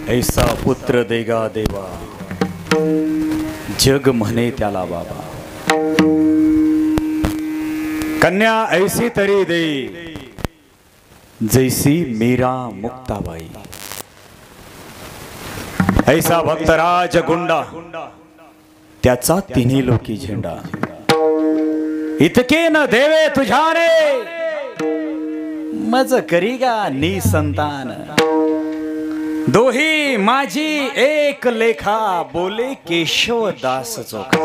ऐसा पुत्र देगा देवा, जग म्हणे त्याला बाबा. कन्या ऐसी तरी दे, जैसी मीरा मुक्ताबाई. ऐसा भक्तराज गुंडा, त्याचा तिन्ही लोकी झेंडा. इतके न देवे तुझ्याने, मज करीगा नी संतान. दोही माझी एक लेखा, बोले केशवदास चोखा.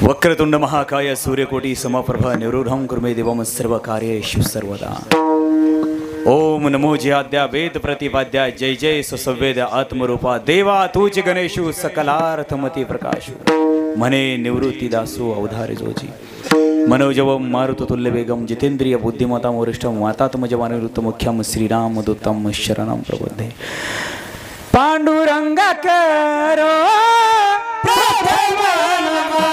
वक्रतुंड महाकाय सूर्यकोटी समप्रभा निर्विघ्नं कुर्मे देवं सर्वकार्येषु सर्वदा. ओम नमो ज्याद्या वेद प्रतिपाद्या, जय जय सुसंवेद आत्मरूपा. देवा तुझ गणेशु सकलार्थमती प्रकाशु. म्हणे निवृत्ती दासु अवधारे जोजी. मनोजवम मारुततुल्य वेगम, जितेंद्रिय बुद्धिमतां वरिष्ठं वातात्मजवानिवृत्त मुख्यम श्रीराम दूतम शरणं प्रबोधे. पांडुरंगा करो प्रथम नमः.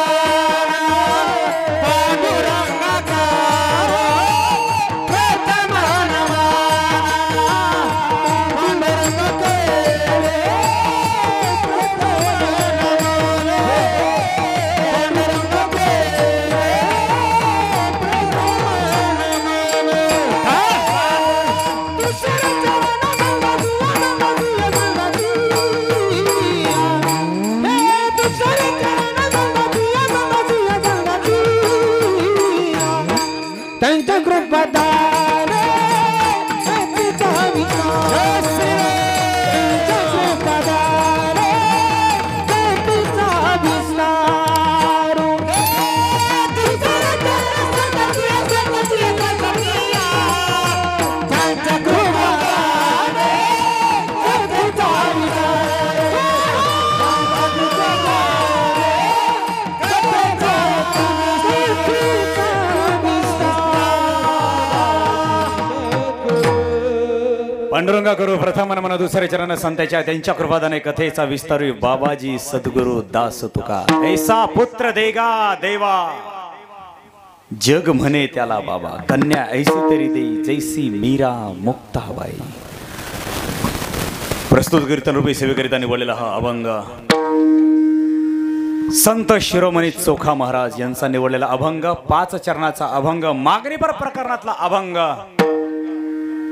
पांडुरंगा करू प्रथम मन दुसरे चरण संतांच्या, त्यांच्या कृपादाने कथेचा विस्तारू बाबाजी सद्गुरु दास तुका. ऐसा पुत्र देगा देवा, जग म्हणे त्याला बाबा. कन्या ऐसी तरी दे, जैसी मीरा मुक्ताबाई. प्रस्तुत कीर्तन रूपी सेवेकरिता निवडलेला हा अभंग संत शिरोमणी चोखा महाराज यांचा निवडलेला अभंग. 5 चरणाचा अभंग, मागणीपर प्रकरणातला अभंग.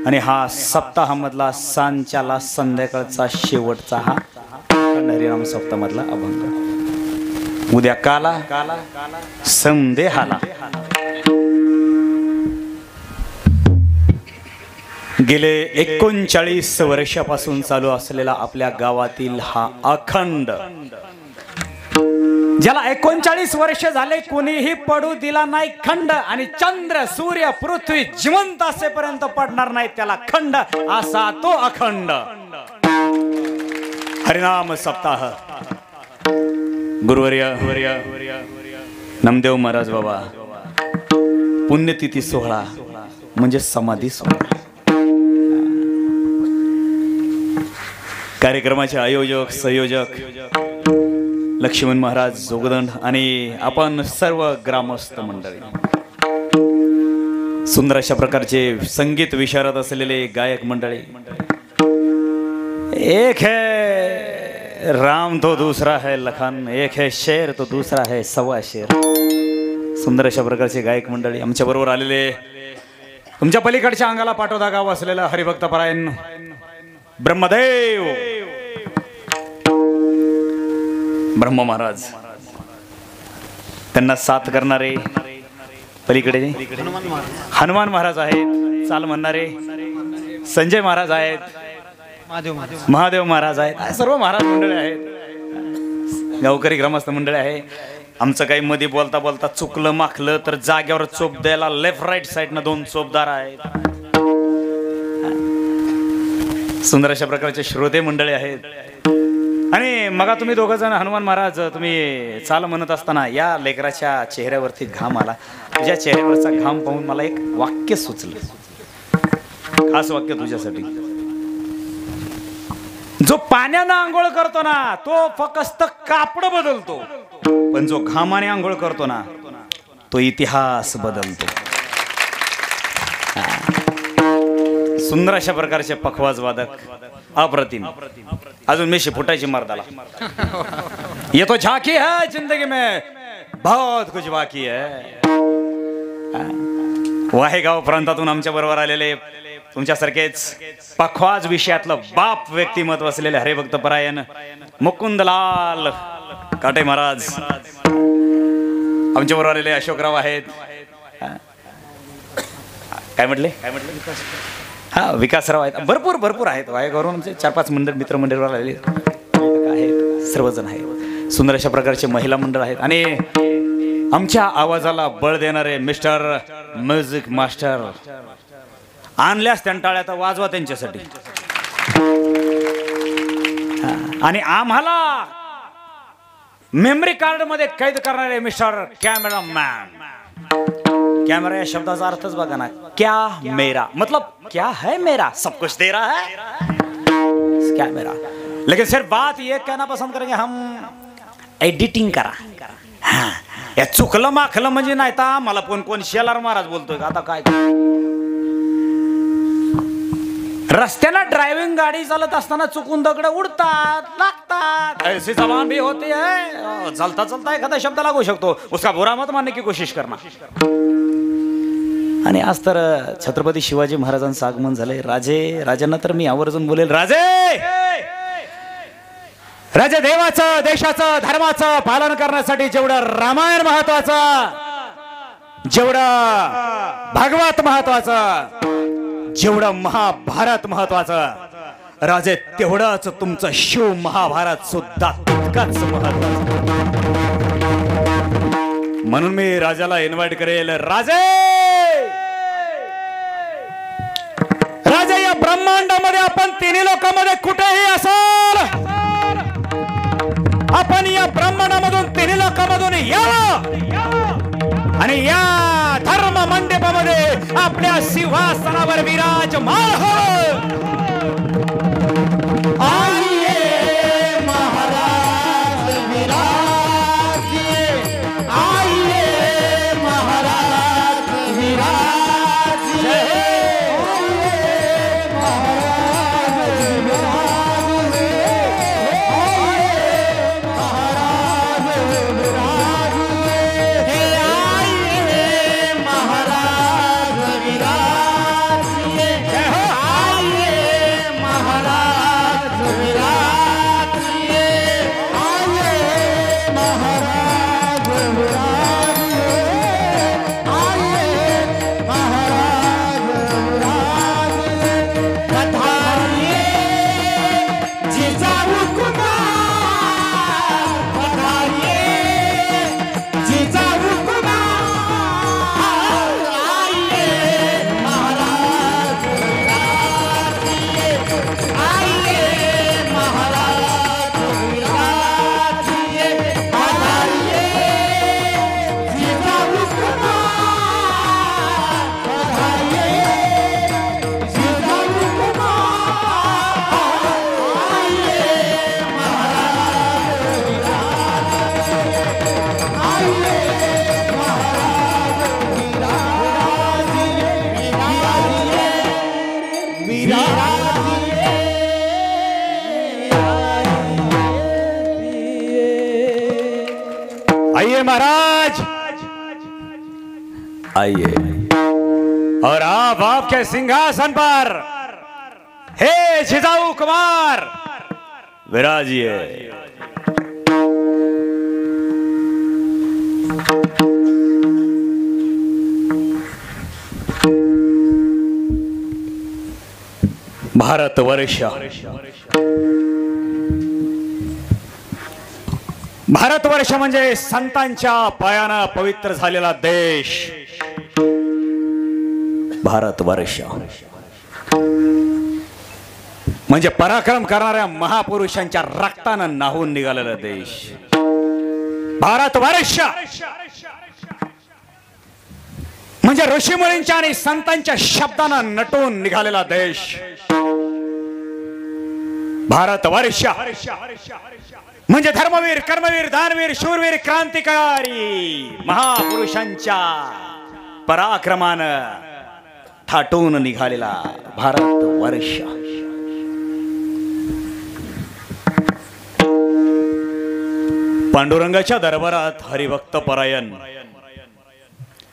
आणि हा सप्ताहामधला सांच्याला संध्याकाळचा शेवटचा हा हरिनाम सप्ताहामधला अभंग. उद्या काला संदेहाला. गेले 39 वर्षापासून चालू असलेला आपल्या गावातील हा अखंड, ज्याला 39 वर्ष झाले कोणीही पडू दिला नाही खंड. आणि चंद्र सूर्य पृथ्वी जिवंत असेपर्यंत पडणार नाही त्याला खंड, असा तो अखंड हरिनाम सप्ताह. गुरुवर्य नामदेव महाराज बाबा, पुण्यतिथी सोहळा म्हणजे समाधी सोहळा. कार्यक्रमाचे आयोजक संयोजक लक्ष्मण महाराज जोगदंड आणि आपण सर्व ग्रामस्थ मंडळी. सुंदर अशा प्रकारचे संगीत विशारद असलेले गायक मंडळी. एक है राम तो दूसरा है लखन, एक है शेर तो दूसरा है सवा शेर. सुंदर अशा प्रकारचे गायक मंडळी आमच्या बरोबर आलेले. तुमच्या पलीकडच्या अंगाला पाटोदा गाव असलेला हरिभक्त परायण ब्रह्मदेव ब्रह्म महाराज, त्यांना साथ करणारे पलीकडे हनुमान महाराज आहेत. चाल म्हणणारे संजय महाराज आहेत. महादेव महाराज आहेत. सर्व महाराज मंडळी आहेत. गावकरी ग्रामस्थ मंडळी आहे. आमचं काही मध्ये बोलता बोलता चुकलं माखलं तर जाग्यावर चोप द्यायला लेफ्ट राईट साईडनं 2 चोपदार आहेत. सुंदर अशा प्रकारचे श्रोते मंडळी आहेत. आणि मगा तुम्ही दोघं जण हनुमान महाराज तुम्ही चाल म्हणत असताना या लेकराच्या चेहऱ्यावरती घाम आला. तुझ्या चेहऱ्यावरचा घाम पाहून मला एक वाक्य सुचलं, खास वाक्य तुझ्यासाठी. जो पाण्यानं आंघोळ करतो ना तो फक्त कापड बदलतो, पण जो घामाने आंघोळ करतो ना तो इतिहास बदलतो. सुंदर अशा प्रकारचे पखवाज वादक अप्रतिम. अजून मी फुटायची मर्दाला. ये तो झांकी है जिंदगी में बहुत कुछ बाकी है. वाहेगाव प्रांतातून आमच्या बरोबर आलेले तुमच्यासारखेच पखवाज विषयातलं बाप व्यक्तिमत्व असलेले हरिभक्त परायण मुकुंदलाल काटे महाराज आमच्या बरोबर आलेले अशोकराव आहेत. काय म्हटले हा विकासराव आहेत. भरपूर आहेत. वाहेगावरून आमचे 4-5 मित्रमंडळ आलेले आहेत. सर्वजण आहेत. सुंदर अशा प्रकारचे महिला मंडळ आहेत आणि आमच्या आवाजाला बळ देणारे मिस्टर म्युझिक मास्टर आणल्यास त्यांटाळ्या तर वाजवा त्यांच्यासाठी. आणि आम्हाला मेमरी कार्ड मध्ये कैद करणारे मिस्टर कॅमेरामॅन. कॅमेरा या शब्दाचा अर्थच बघा ना. क्या मेरा मतलब क्या है मेरा सब कुछ दे रहा है कैमरा. लेकिन सिर्फ बात ये कहना पसंद करेंगे हम एडिटिंग करा. हाँ या चुकलं माखलं म्हणजे नाही तर मला कोण शेलार महाराज बोलतोय का आता काय. रस्त्याला ड्रायव्हिंग गाडी चालत असताना चुकून दगड उडतात लागतात. ऐसी जबान भी होती है. चलता चलता एखादा शब्द लागू शकतो. उसका बुरा मत मानने की कोशिश करना. आणि आज तर छत्रपती शिवाजी महाराजांचं आगमन झालंय. राजांना तर मी आवर्जून बोलेल राजे देवाचं देशाचं धर्माचं पालन करण्यासाठी जेवढं रामायण महत्वाचं, जेवढं भागवत महत्वाचं, जेवढं महाभारत महत्वाचं राजे तेवढंच तुमचं शिव महाभारत सुद्धा तितकंच महत्वाचं. म्हणून मी राजाला इन्व्हाइट करेल. राजे या ब्रह्मांडामध्ये आपण तिन्ही लोकांमध्ये कुठेही असाल आपण या ब्रह्मांडामधून तिन्ही लोकांमधून यावं आणि या धर्म मंडपामध्ये आपल्या सिंहासनावर विराजमान हो. आइए महाराज आइए और आप आपके सिंहासन पर हे जिजाऊ कुमार विराजिए। भारतवर्ष भारतवर्ष म्हणजे संतांच्या पायाने पवित्र झालेला देश। भारतवर्ष म्हणजे पराक्रम करणाऱ्या महापुरुषांच्या रक्तानं नाहून निघालेला देश। भारतवर्ष म्हणजे ऋषीमुनींच्या आणि संतांच्या शब्दानं नटून निघालेला देश। भारतवर्ष म्हणजे धर्मवीर कर्मवीर दानवीर शूरवीर क्रांतिकारी महापुरुषांच्या पराक्रमानं थाटून निघालेला भारत वर्ष. पांडुरंगाच्या दरबारात हरिभक्त परायण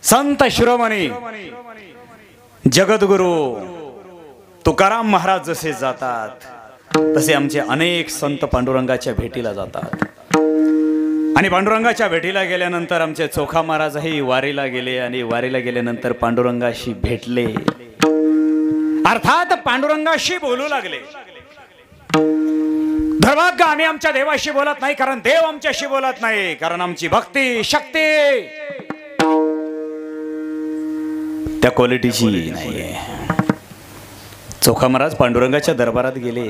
संत शिरोमणी जगद्गुरु तुकाराम महाराज जसे जातात तसे आमचे अनेक संत पांडुरंगाच्या भेटीला जातात. आणि पांडुरंगाच्या भेटीला गेल्यानंतर आमचे चोखा महाराजही वारीला गेले आणि वारीला गेल्यानंतर पांडुरंगाशी भेटले, अर्थात पांडुरंगाशी बोलू लागले. दुर्भाग्य आम्ही आमच्या देवाशी बोलत नाही, कारण देव आमच्याशी बोलत नाही, कारण आमची भक्ती शक्ती त्या क्वालिटीची नाहीये. चोखा महाराज पांडुरंगाच्या दरबारात गेले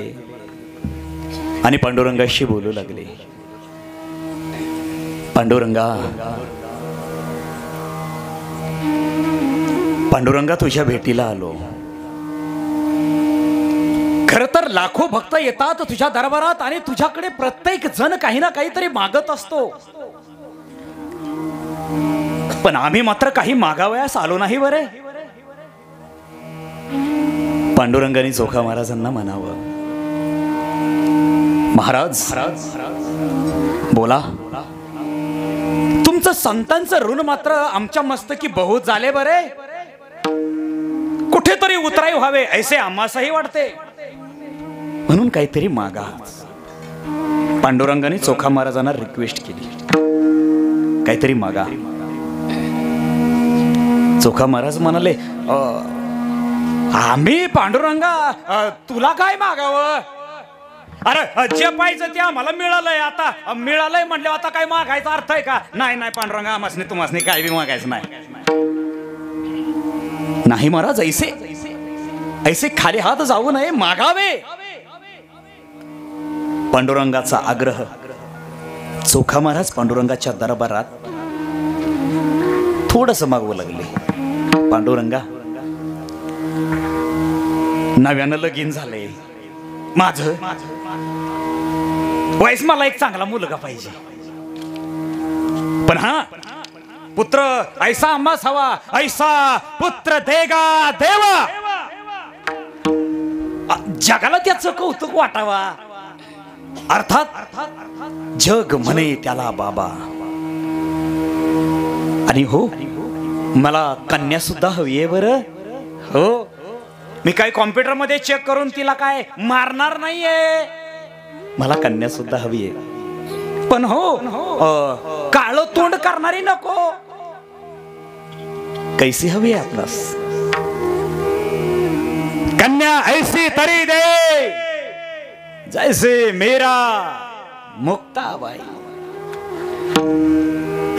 आणि पांडुरंगाशी बोलू लागले. पांडुरंगा तुझ्या भेटीला आलो. खर तर लाखो भक्त येतात तुझ्या दरबारात आणि तुझ्याकडे प्रत्येक जण काही ना काहीतरी मागत असतो, पण आम्ही मात्र काही मागावयास आलो नाही बरे. पांडुरंगाने चोखा महाराजांना म्हणावं, महाराज बोला, तुमचं संतांचं ऋण मात्र आमच्या मस्तकी बहुत झाले बरे. कुठेतरी उतराई व्हावे ऐसे आम्हासही वाटते, म्हणून काहीतरी मागा. पांडुरंगाने चोखा महाराजांना रिक्वेस्ट केली, काहीतरी मागा. चोखा महाराज म्हणाले, आम्ही पांडुरंगा तुला काय मागावं? अरे जे पाहिजे ते आम्हाला मिळालंय, आता मिळालंय म्हणले आता काय मागायचा अर्थ आहे का? नाही नाही पांडुरंगा, आम्हासनी तुम्हासनी काय बी मागायचं नाही महाराज. ऐसे खाली हात जाऊ नये, मागावे. पांडुरंगाचा आग्रह. चोखा महाराज पांडुरंगाच्या दरबारात थोडस मागवू लागले. पांडुरंगा, नव्यानं लगीन झालंय माझं, वयस मला एक चांगला मुलगा पाहिजे, पण हा पुत्र ऐसा आम्हास हवा, ऐसा पुत्र देगा देवा. जगाला त्याचं कौतुक वाटावा, अर्थात जग म्हणे त्याला बाबा. आणि हो, मला कन्या सुद्धा हवी आहे बरं. हो, मी काय कॉम्प्युटर मध्ये चेक करून तिला काय मारणार नाहीये, मला कन्या सुद्धा हवी आहे. पण हो, काळं तोंड करणारी नको. कैसी हवी आहे आपणास? कन्या ऐसी तरी दे जैसे मेरा मुक्ताबाई.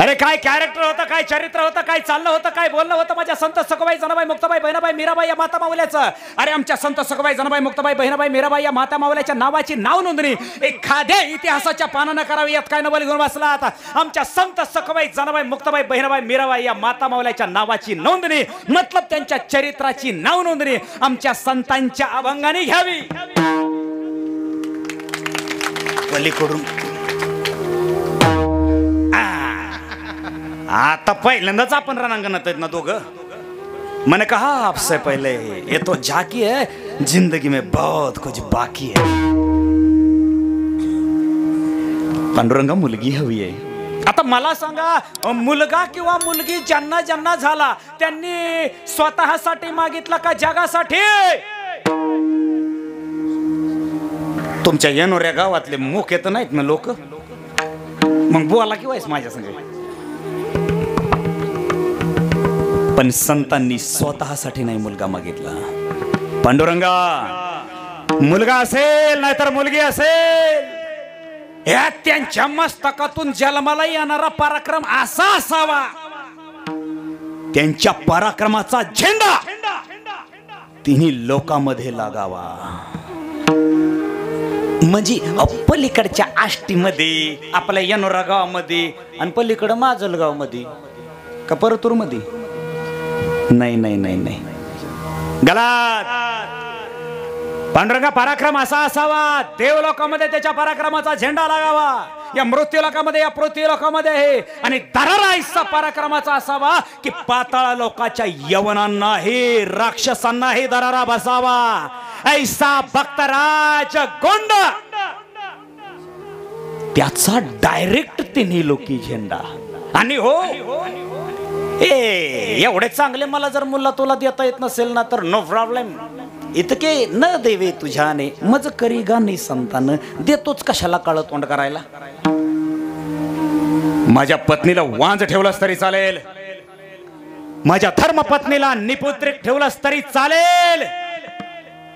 अरे काय कॅरेक्टर होतं, काय चरित्र होतं, काय चाललं होतं, काय बोलणं होतं माझ्या संत सखुबाई जनाबाई मुक्ताबाई बहिणाबाई मीराबाई या माता माऊल्याचं. अरे आमच्या संत सखुबाई जनाबाई मुक्ताबाई बहिणाबाई मीराबाई या माता माऊल्याच्या नावाची नाव नोंदणी एखाद्या इतिहासाच्या पानानं करावी, यात काय नवल घेऊन बसला. आता आमच्या संत सखुबाई जनाबाई मुक्ताबाई बहिणाबाई मीराबाई या माता माऊल्याच्या नावाची नोंदणी, मतलब त्यांच्या चरित्राची नाव नोंदणी आमच्या संतांच्या अभंगाने घ्यावी. पलीकडून आता पहिल्यांदाच आपण रणांगणात आहेत ना दोघं. मैंने कहा आपसे पहले ये तो झाकी है, जिंदगी में बहुत कुछ बाकी है. पांडुरंगा मुलगी हवी आहे. आता मला सांगा, मुलगा किंवा मुलगी ज्यांना ज्यांना झाला त्यांनी स्वतःसाठी मागितला का जगासाठी? तुमच्या येणोऱ्या गावातले मुख येत नाहीत ना लोक, मग बोला की वाईस माझ्या संग. पण संतांनी स्वतःसाठी नाही मुलगा मागितला. पांडुरंगा, मुलगा असेल नाहीतर मुलगी असेल, या त्यांच्या मस्तकातून जन्माला येणारा पराक्रम असा असावा, त्यांच्या पराक्रमाचा झेंडा तिन्ही लोकांमध्ये लागावा. म्हणजे पलीकडच्या आष्टीमध्ये, आपल्या येणोरा गावामध्ये आणि पलीकडं माजलगाव मध्ये का परतूर मध्ये? नाही नाही नाही नाही, गलात. पांडुरंगा पराक्रम असा असावा, देवलोकामध्ये त्याच्या पराक्रमाचा झेंडा लागावा, या मृत्यू लोकामध्ये या पृथ्वी लोकामध्ये आहे. आणि दरारा पराक्रमाचा असावा की पाताळ लोकाच्या यवनांनाही राक्षसांनाही दरारा बसावा. ऐसा भक्तराज गोंड, त्याचा डायरेक्ट तिन्ही लोकी झेंडा. आणि हो एवढे चांगले मला जर मुला तुला देता येत नसेल ना तर नो प्रॉब्लेम. इतके न देवे तुझ्याने मज करी गाणी संतान, देतोच कशाला काळं तोंड करायला. माझ्या पत्नीला वांज ठेवलंस तरी चालेल, माझ्या धर्मपत्नीला निपुत्रिक ठेवलंस तरी चालेल.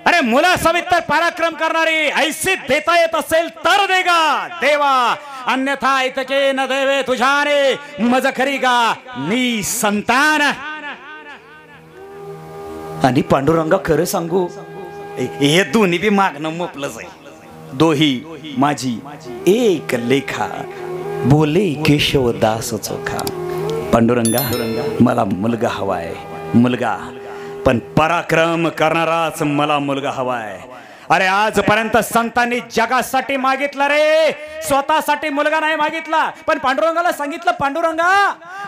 अरे मुला सवितर पराक्रम करणारी ऐसी देता येत असेल तर देगा देवा, अन्यथा इतके न देवे तुझ्याने मज खरी गा नी संतान. आणि पांडुरंगा खरं सांगू, हे दोन्ही बी मागणं मोपलंच आहे. दोही माझी एक लेखा, बोले केशवदास चोखा. पांडुरंगा मला मुलगा हवाय, मुलगा, पण पराक्रम करणाराच मला मुलगा हवाय. अरे आजपर्यंत संतांनी जगासाठी मागितलं रे, स्वतःसाठी मुलगा नाही मागितला. पण पांडुरंगाला सांगितलं, पांडुरंगा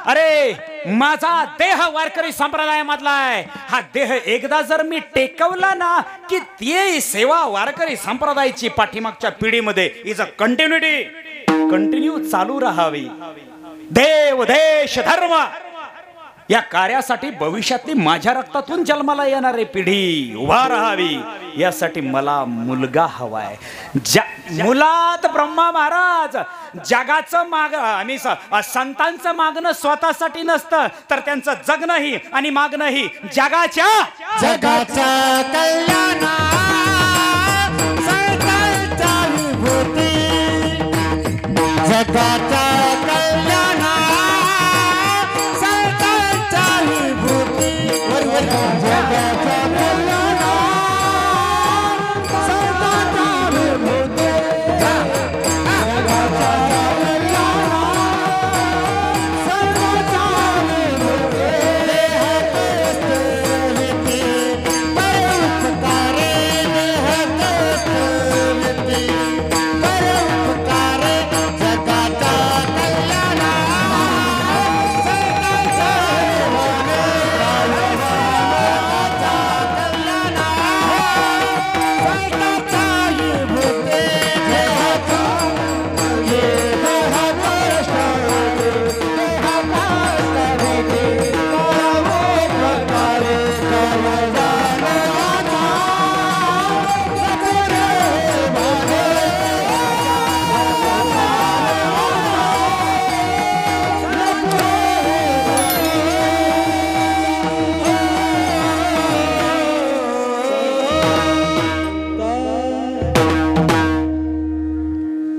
अरे माझा देह वारकरी संप्रदाय मधला आहे, हा देह एकदा जर मी टेकवला ना की ती सेवा वारकरी संप्रदायाची पाठीमागच्या पिढीमध्ये इज अ कंटिन्यू चालू राहावी. देव देश धर्म या कार्यासाठी भविष्यातली माझ्या रक्तातून जन्माला येणारी पिढी उभा राहावी, यासाठी मला मुलगा हवाय. मुलात ब्रह्मा महाराज जगाचं माग आणि संतांचं मागणं स्वतःसाठी नसतं, तर त्यांचं जगणंही आणि मागणंही जगाच्या कल्याण जगाच्या कल्याण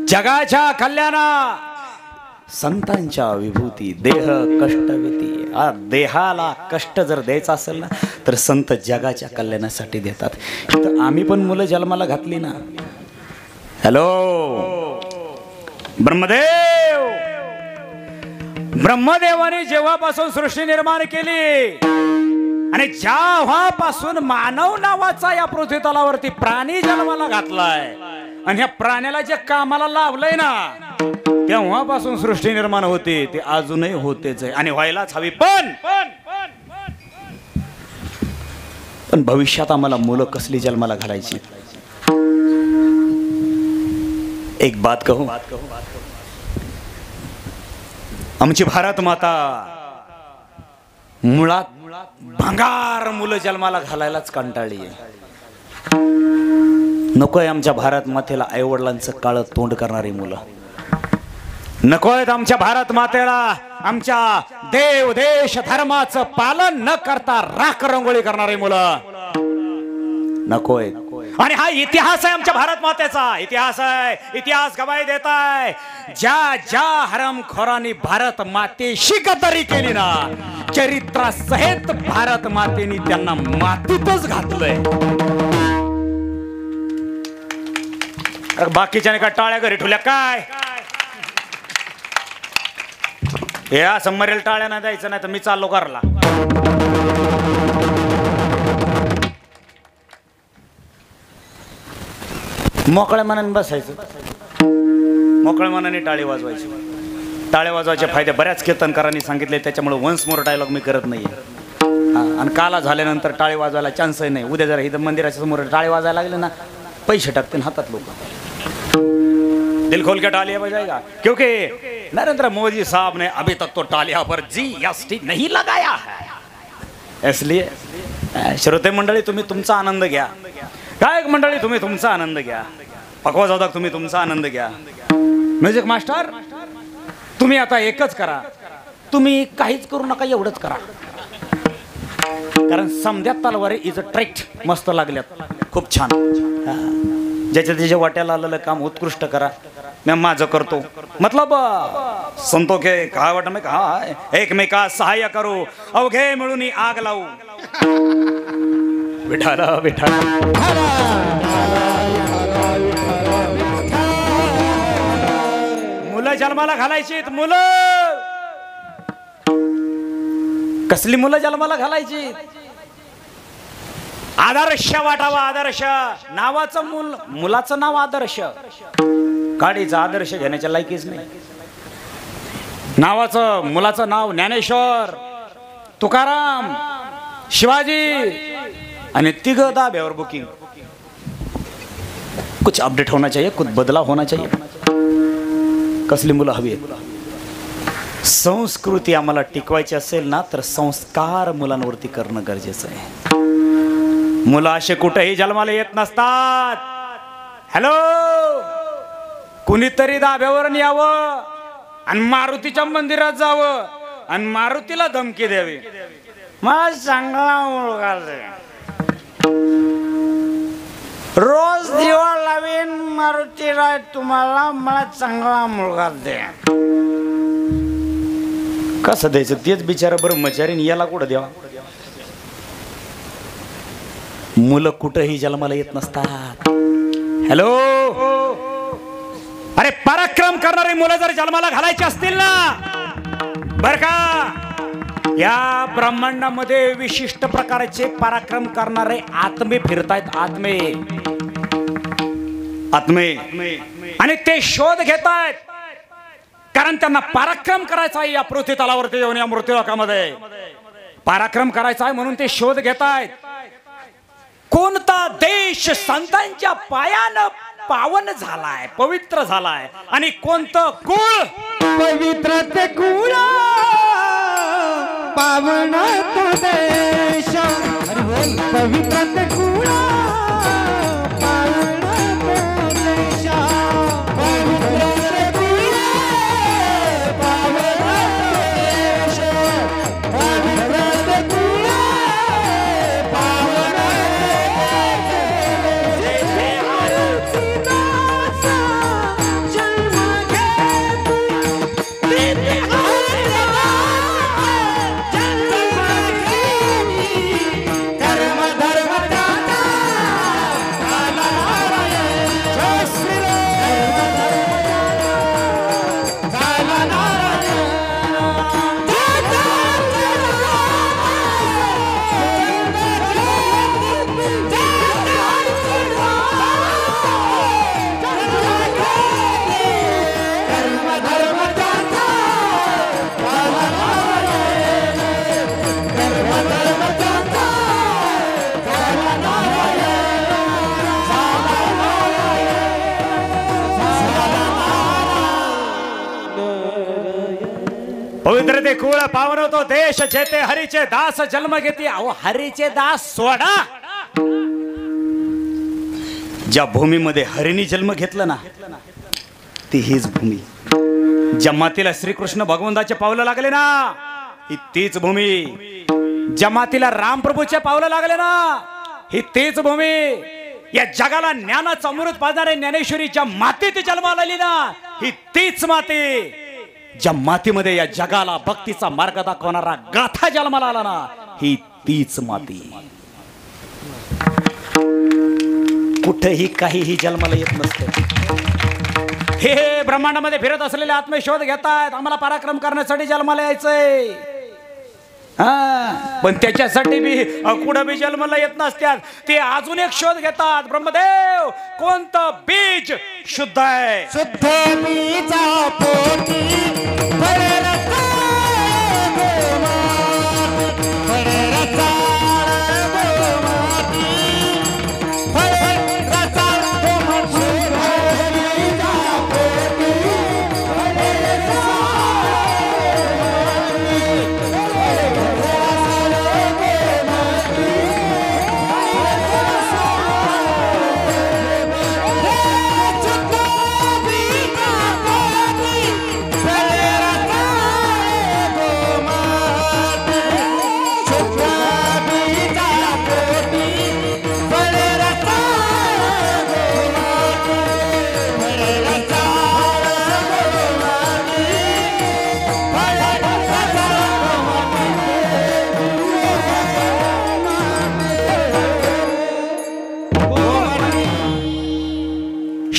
जगाच्या कल्याणा संतांच्या विभूती देह कष्टविती. देहाला कष्ट जर द्यायचा असेल ना तर संत जगाच्या कल्याणासाठी देतात. तर आम्ही पण मुलं जन्माला घातली ना. हॅलो ब्रह्मदेव, ब्रह्मदेवाने जेव्हापासून सृष्टी निर्माण केली आणि जेव्हापासून मानव नावाचा या पृथ्वी तलावरती प्राणी जन्माला घातलाय आणि ह्या प्राण्याला जे कामाला लावलंय ना तेव्हापासून सृष्टी निर्माण होते, ते अजूनही होतेच आहे आणि व्हायलाच हवी. पण भविष्यात आम्हाला मुलं कसली जन्माला घालायची. एक बात कहू, आमची भारत माता मुळात भंगार मुलं जन्माला घालायलाच कंटाळली आहे. नकोय आमच्या भारत मातेला आई वडिलांचं काळं तोंड करणारी मुलं. नकोय आमच्या भारत मातेला आमच्या देव देश धर्माचं पालन न करता राख रंगोळी करणारी मुलं नकोय. आणि हा इतिहास आहे आमच्या भारत मातेचा, इतिहास आहे. इतिहास गवाही देत आहे, ज्या ज्या हरामखोरांनी भारत मातेशी गद्दारी केली ना, चरित्रासहित भारत मातेने त्यांना मातीतच घातलंय. बाकीच्या का टाळ्या घरी ठेवल्या काय? हे असं मरेल टाळ्या नाही द्यायचं, नाही तर मी चाललो घरला. मोकळ्या मनाने बसायचं, मोकळ्या मनाने टाळी वाजवायची. टाळ्या वाजवायचे फायदे बऱ्याच कीर्तनकारांनी सांगितले, त्याच्यामुळे वन्स मोर डायलॉग मी करत नाही. आणि काला झाल्यानंतर टाळी वाजवायला चान्सही नाही. उद्या जरा इथं मंदिराच्या समोर टाळी वाजायला लागले ना, पैसे टाकतील हातात लोक. दिल खोल के टालियां बजाएगा, क्योंकि नरेंद्र मोदी साहब ने अभी तक तो टालियां पर GST नहीं लगाया है. इसलिए श्रोते मंडळी तुम्ही तुमचा आनंद घ्या, गायक मंडळी तुम्ही तुमचा आनंद घ्या, पकवाजवादक तुम्ही तुमचा आनंद घ्या. म्युझिक मास्टर तुम्ही आता एकच करा, तुम्ही काहीच करू नका, एवढंच करा. कारण समद्यात तलवारी इज अ ट्रेक्ट मस्त लागल्यात, खूप छान. ज्याच्या त्याच्या वाट्याला आलेलं काम उत्कृष्ट करा. मी माझं करतो, मतलब संतो के काय वाटत मी का एकमेका सहाय्य करू, अवघे मिळून आग लावू. विठाला विठाला मुलं जन्माला घालायची, मुलं कसली मुलं जन्माला घालायची. आदर्श वाटावा, आदर्श नावाचं मूल, मुलाचं नाव आदर्श. काडीचं आदर्श घेण्याच्या लायकीच नाही. नावाचं मुलाचं नाव ज्ञानेश्वर, तुकाराम, शिवाजी आणि तिघ दाब्यावर बुकिंग. कुछ अपडेट होना चाहिए, कुछ बदलाव होना चाहिए. कसली मुलं हवी आहेत. संस्कृती आम्हाला टिकवायची असेल ना, तर संस्कार मुलांवरती करणं गरजेचं आहे. मुलं असे कुठेही जन्माला येत नसतात. हॅलो, कुणीतरी दाब्यावर यावं आणि मारुतीच्या मंदिरात जावं आणि मारुतीला धमकी द्यावी, मला चांगला मुलगा दे, रोज दिवा लावीन मारुतीला, तुम्हाला मला चांगला मुलगा दे. कसं द्यायचं तेच बिचारा ब्रह्मचारी, याला कुठं द्यावा. मुलं कुठंही जन्माला येत नसतात. हॅलो, अरे पराक्रम करणारी मुलं जर जन्माला घालायची असतील ना, बर का, या ब्रह्मांडामध्ये विशिष्ट प्रकारचे पराक्रम करणारे आत्मे फिरतायत. आत्मे आत्मे आणि ते शोध घेतायत, कारण त्यांना पराक्रम करायचा आहे. या पृथ्वी तलावरती येऊन या मृत्यूलोकामध्ये पराक्रम करायचा आहे, म्हणून ते शोध घेतायत. कोणता देश संतांच्या पायानं पावन झालाय, पवित्र झालाय, आणि कोणतं कुळ पवित्र ते कुळ पावन तो देश. पवित्र ते कुळ पावन तो देश. पवित्र ते कुळ पावन तो देश. पवित्र ते कुळ पावन पवित्र ते कुळ पावन तो देश, जेते हरीचे दास जन्म घेती. अहो, हरीचे दास सोडा, ज्या भूमीमध्ये हरीने जन्म घेतला ना, ती हीच भूमी. ज्या मातीला श्रीकृष्ण भगवंताचे पावलं लागले ना, ही तीच भूमी. ज्या मातीला रामप्रभूचे पावलं लागले ना, ही तीच भूमी. या जगाला ज्ञानाचं अमृत पाजणारे ज्ञानेश्वरी ज्या मातीत जन्माला आली ना, ही तीच माती. ज्या मातीमध्ये या जगाला भक्तीचा मार्ग दाखवणारा गाथा जन्माला आला ना, ही तीच माती. कुठेही काहीही जन्माला येत नसते. हे ब्रह्मांडामध्ये फिरत असलेले आत्मे शोध घेतात, आम्हाला पराक्रम करण्यासाठी जन्माला यायचंय. हा पण त्याच्यासाठी बी कुठं बी जन्माला येत नसतात. ते अजून एक शोध घेतात. ब्रह्मदेव कोणतं बीज शुद्ध आहे? शुद्ध बीजा पोटी फळे रसाळ गोमाती, फळे रसाळ गोमाती, फळे रसाळ गोमाती. शुद्ध बीजा पोटी फळे रसाळ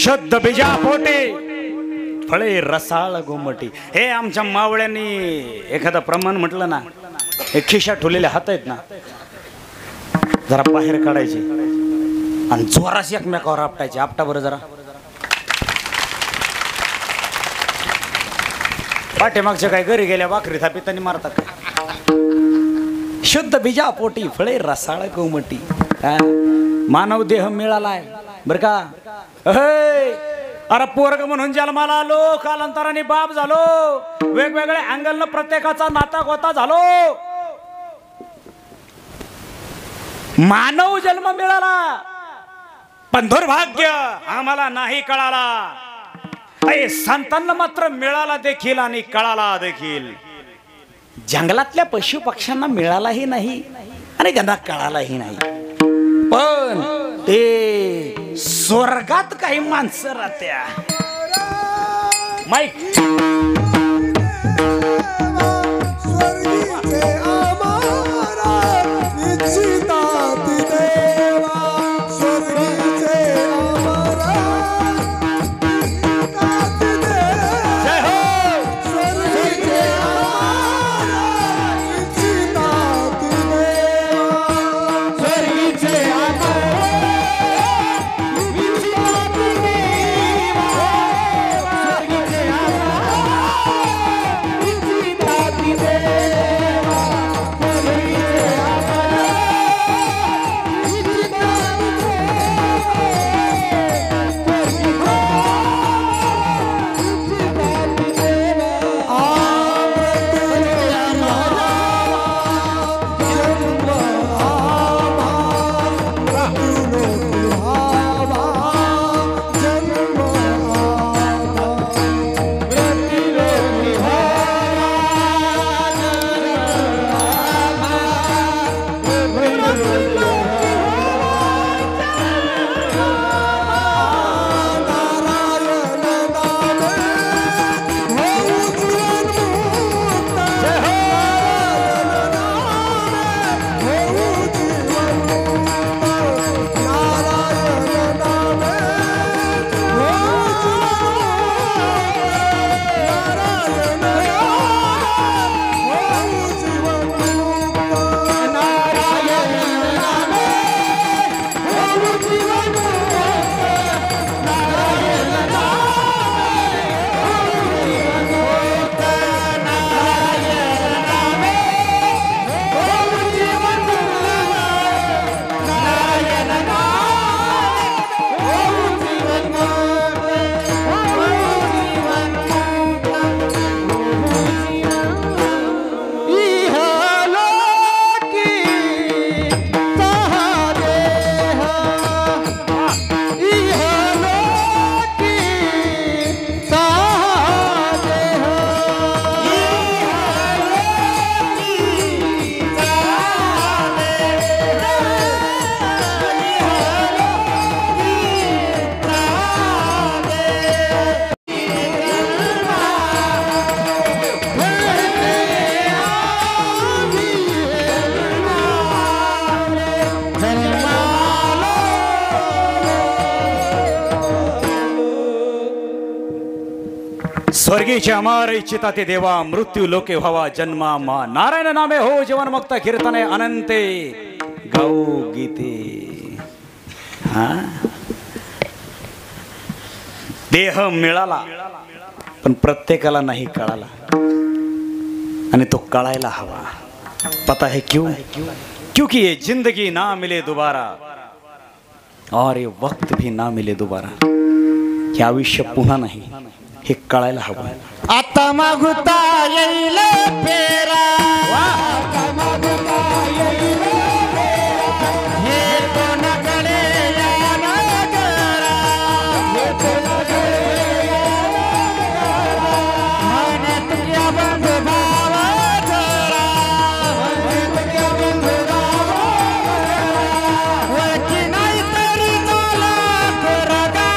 शुद्ध बीजा पोटी फळे रसाळ गोमटी. हे आमच्या मावळ्यांनी एखादं प्रमाण म्हटलं ना, हे खिशा ठेवलेले हात आहेत ना, जरा बाहेर काढायचे आणि जोराशी एकमेकावर आपटायचे. आपटा बरं जरा. पाठीमागच्या काय घरी गेल्या भाकरी थापितानी मारतात काय? शुद्ध बीजा पोटी फळे रसाळ गोमटी. मानव देह मिळालाय बर का. अरे पोरग म्हणून जन्माला आलो, कालांतराने बाप झालो, वेगवेगळ्या अँगलनं प्रत्येकाचा नाता गोता झालो. मानव जन्म मिळाला पण दुर्भाग्य आम्हाला नाही कळाला. संतांना मात्र मिळाला देखील आणि कळाला देखील. जंगलातल्या पशु पक्ष्यांना मिळालाही नाही आणि त्यांना कळालाही नाही. पण ते स्वर्गात काही माणसं राहत्या. माईक जिंदगीची अमर इच्छिता ते देवा मृत्यू लोके व्हावा जन्मा मा नारायण नामे हो जीवन मुक्त कीर्तने अनंते गाऊ गीते. हा देह मिळाला पण प्रत्येकाला नाही कळाला आणि तो कळायला हवा. पता है क्यों? क्योंकि ये जिंदगी ना मिले दोबारा और ये वक्त भी ना मिले दोबारा. हे आयुष्य पुन्हा नाही हे कळायला हवं. आता मागुता येईल फेरा, आता मागुता येईल फेरा, हे कोणाकडे या नगरा, हे कोणाकडे या नगरा, म्हणत क्या बंधू भाव जरा, म्हणत क्या बंधू भाव जरा, वळकी नाही तरी तुला करगा,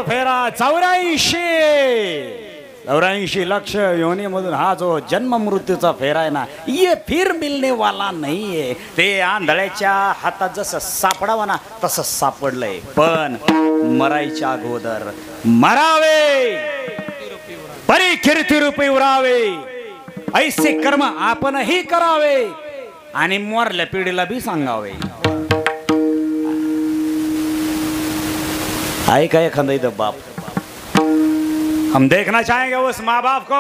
फेरा 84 लक्ष योनीमधून हा जो जन्म मृत्यूचा फेरा आहे ना, ये फिर मिलने वाला नाही आहे. ते आंधळ्याच्या हातात जसं सापडावं ना तसं सापडलंय. पण मरायच्या अगोदर मरावे, परी कीर्ती रूपी उरावे, ऐसे कर्म आपणही करावे आणि मोरल्या पिढीला भी सांगावे. आहे का एखादा इथं बाप? हम देखना चाहेंगे उस माँ बाप को.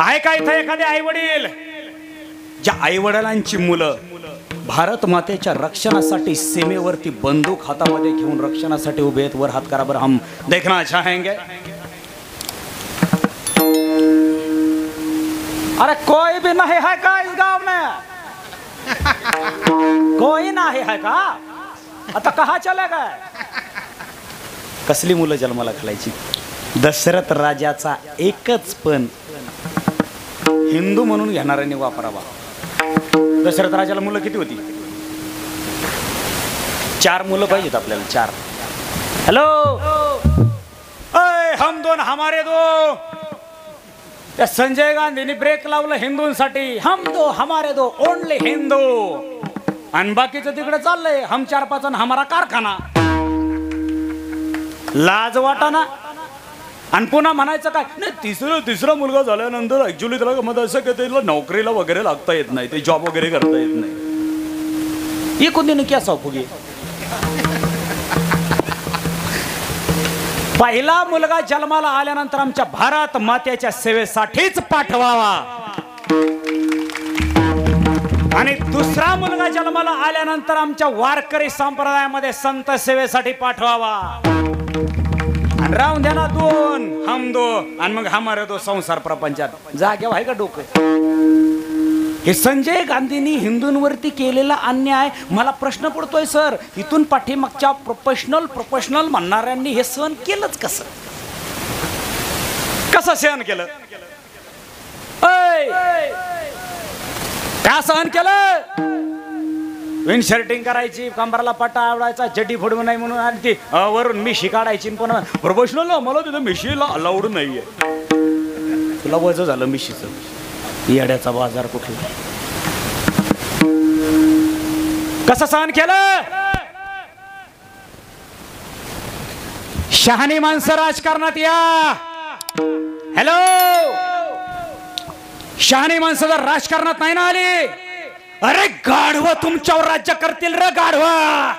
आहे का इथं एखादे आई वडील ज्या आई वडिलांची मुलं भारत मातेच्या रक्षणासाठी सीमेवरती बंदूक हातामध्ये घेऊन रक्षणासाठी उभे आहेत? वर हात करा बरं. हम देखना चाहेंगे. अरे कोई भी नहीं है का इस गांव में? कोई नाही है का? आता कहा चला गए? कसली मुलं जन्माला घालायची? दशरथ राजाचा एकच पण हिंदू म्हणून घेणाऱ्याने वापरावा. दशरथ राजाला मुलं किती होती? 4 मुलं पाहिजेत आपल्याला. 4. हॅलो, हम दोन हमारे दो. त्या संजय गांधींनी ब्रेक लावलं हिंदूंसाठी. हम दो हमारे दो, ओनली हिंदू. आणि बाकीचं तिकडे चाललंय हम 4-5 आणि हमारा कारखाना. लाज वाटाना. आणि पुन्हा म्हणायचं काय नाही, तिसरा मुलगा झाल्यानंतर ऍक्च्युली त्याला मग असं की त्याला नोकरीला वगैरे लागता येत नाही, ते जॉब वगैरे करता येत नाही. ये कोणी क्या सौफुगी. पहिला मुलगा जन्माला आल्यानंतर आमच्या भारत मातेच्या सेवेसाठीच पाठवावा आणि दुसरा मुलगा जन्माला आल्यानंतर आमच्या वारकरी संप्रदायामध्ये संत सेवेसाठी पाठवावा. राहून द्या ना 2 हम दो आणि मग हमारे दो संसार प्रपंचात. जागे आहे का डोकं? हे संजय गांधींनी हिंदूंवरती केलेला अन्याय. मला प्रश्न पडतोय सर, इथून पाठीमागच्या प्रोफेशनल म्हणणाऱ्यांनी हे सहन केलंच कसं? कसं सहन केलं? का सहन केलं? विन शर्टिंग करायची, कंबरला पट्टा आवडायचा, चड्डी फोडू नाही म्हणून, आणि ती वरून मिशी काढायची. पण प्रोफेशनल मला तिथं मिशीला अलाउड नाहीये. तुला वज झालं मिशीचं. येड्याचा बाजार कुठला? कसं सहन केलं? शहाणी माणसं राजकारणात या. हॅलो, शहाणी माणसं जर राजकारणात नाही ना आली, अरे गाढवा तुमच्यावर राज्य करतील रे गाढवा.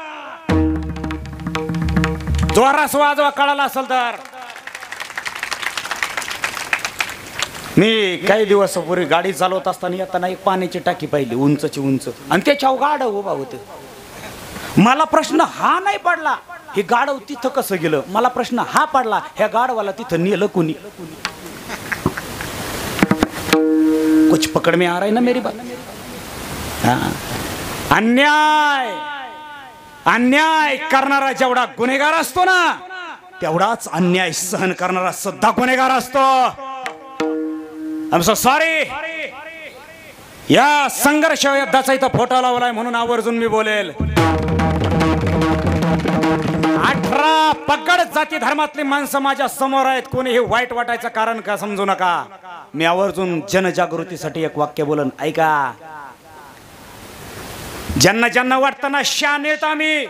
जोरास वाजवा कळाला असेल तर. मी काही दिवसापूर्वी गाडी चालवत असताना येताना एक पाण्याची टाकी पाहिली, उंचची उंच, आणि त्याच्यावर गाढव उभा होते. मला प्रश्न हा नाही पडला हे गाढव तिथं कसं गेलं. मला प्रश्न हा पडला, ह्या गाढवाला तिथं नेलं कुणी? कुछ पकड में आ रहा है ना मेरी बात? हाँ. अन्याय अन्याय करणारा जेवढा गुन्हेगार असतो ना, तेवढाच अन्याय सहन करणारा सुद्धा गुन्हेगार असतो. I am so sorry. या संघर्ष युद्धाचा इथं फोटो लावलाय म्हणून आवर्जून मी बोलेल. 18 पगड जाती धर्मातली माणसं माझ्या समोर आहेत. कोणीही वाईट वाटायचं कारण का समजू नका. मी आवर्जून जनजागृतीसाठी एक वाक्य बोलन, ऐका. ज्यांना ज्यांना वाटतं ना शानेत आम्ही,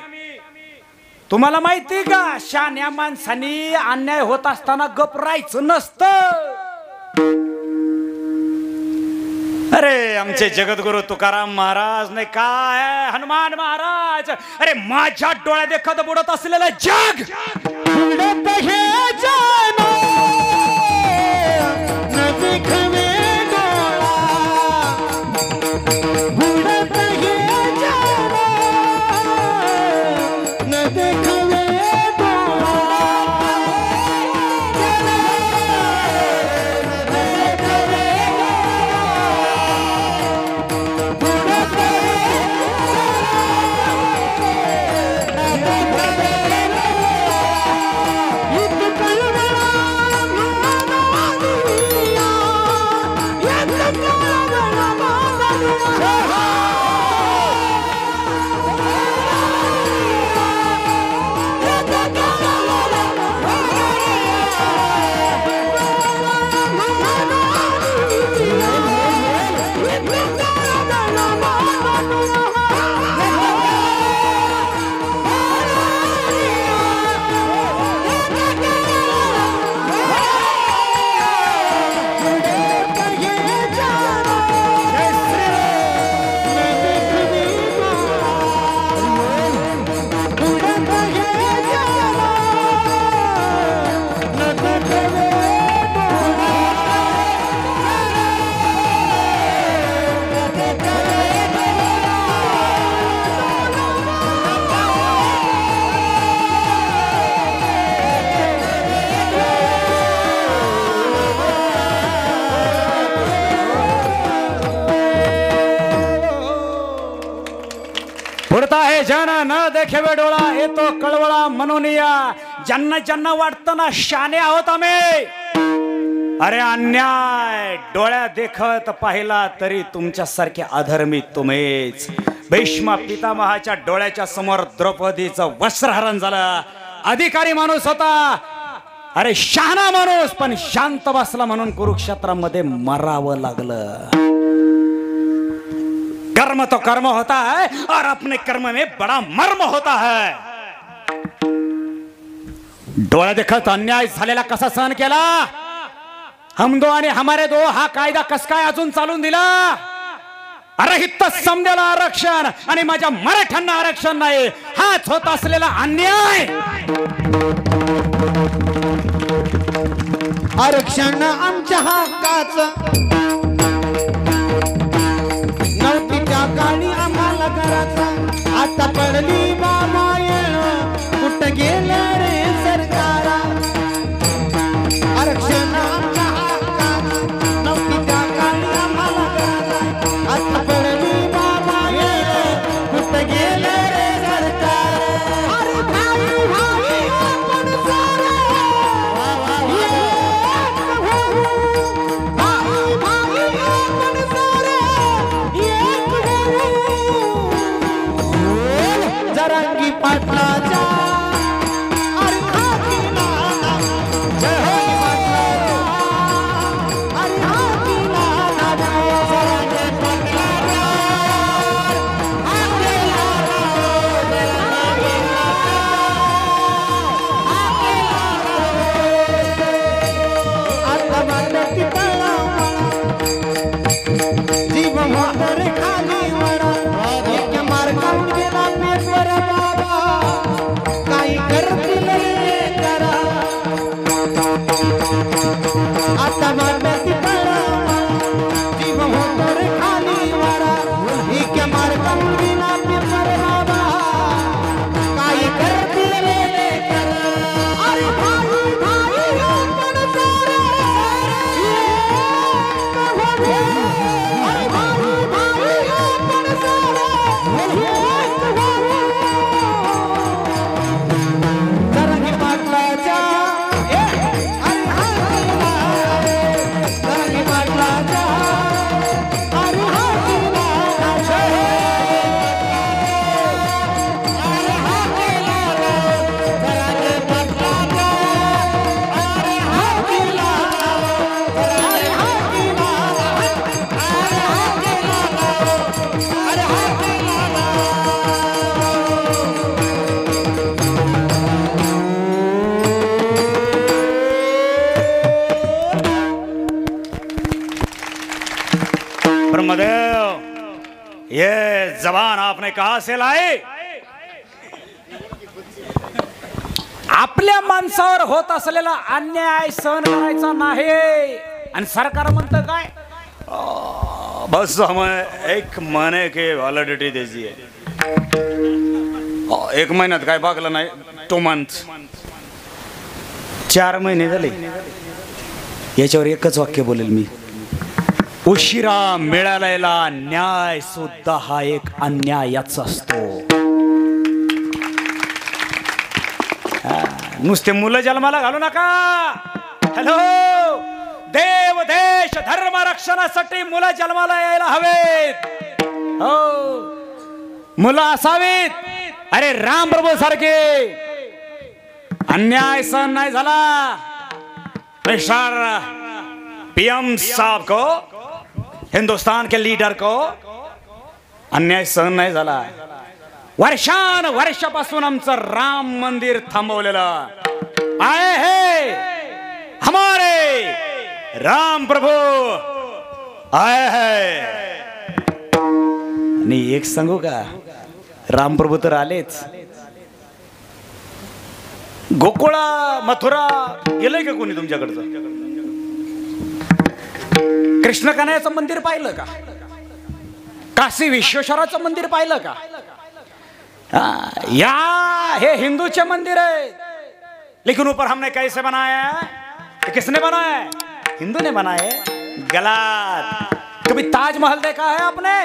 तुम्हाला माहिती का शान्या माणसांनी अन्याय होत असताना गप राहायचं नसतं. अरे आमचे जगद्गुरु तुकाराम महाराज नाही काय हनुमान महाराज, अरे माझ्या डोळ्या देखत बुडत असलेलं जग बुडत हे जानो न देखवे डोळा, बुडत हे जानो न देखवे डोळा. जन न देखेवे डोळा येतो कळवळा म्हणून या. ज्यांना ज्यांना वाटतं ना शाने आहोत आम्ही, अरे अन्याय डोळ्या देखत पाहिला तरी तुमच्यासारखे अधर्मी तुम्हीच. भीष्म पितामहाच्या डोळ्याच्या समोर द्रौपदीचं वस्त्रहरण झालं. अधिकारी माणूस होता, अरे शहाणा माणूस, पण शांत बसला म्हणून कुरुक्षेत्रामध्ये मरावं लागलं. कर्म तो कर्म होता है और अपने कर्म में बड़ा मर्म होता है. डोळा देखत अन्याय झालेला कसा सहन केला. हम दो आणि हमारे दो हा कायदा कस काय अजून चालून दिला. अरे हित समजायला आरक्षण आणि माझ्या मराठ्यांना आरक्षण नाही, हाच होत असलेला अन्याय. आरक्षण आमच्या हक्काचं नव्हती त्या काळी आम्हाला करायचा. आता पडली बाबा येण कुठं गेलं रे सरकारा. आरक्षण आमच्या हक्काचं नव्हती त्या काळी आम्हाला करायचा. आता पडली बाबा येण कुठं गेलं रे सरकार. अरे भाई भाई आपण सारे जबान आपने कहां से लाए? आपल्या माणसावर होत असलेला अन्याय सहन करायचा नाही आणि सरकार म्हणतं काय? बस हमें 1 महीने की वैलिडिटी दीजिए. 1 महिन्यात काय भागलं नाही. 2 months. 4 महिने झाले. याच्यावर एकच वाक्य बोलेल मी. उशिरा मिळालेला न्याय सुद्धा हा एक अन्यायाच असतो. नुसते मुलं जन्माला घालू नका. हॅलो, देव देश धर्म रक्षणासाठी मुलं जन्माला यायला हवेत. हो, मुलं असावीत. अरे राम प्रभू सारखे. अन्याय सहन नाही झाला. मिस्टर पीएम साहब को, हिंदुस्तान के लीडर को अन्याय सहन नाही झाला. वर्षापासून आमचं राम मंदिर थांबवलेलं आहे. हे हमारे राम प्रभू आए है. आणि एक सांगू का, राम प्रभू तर आलेच. गोकुळा मथुरा गेलंय का कोणी तुमच्याकडचं? कृष्ण कन्हैयाचं मंदिर पाहिलं का? काशी विश्वेश्वराचं मंदिर पाहिलं का? या हे हिंदूचे मंदिर है, लेकिन ऊपर हमने कैसे बनाया है? किसने बनाया है? हिंदू ने बनाए. गलत. कभी ताजमहल देखा है आपने?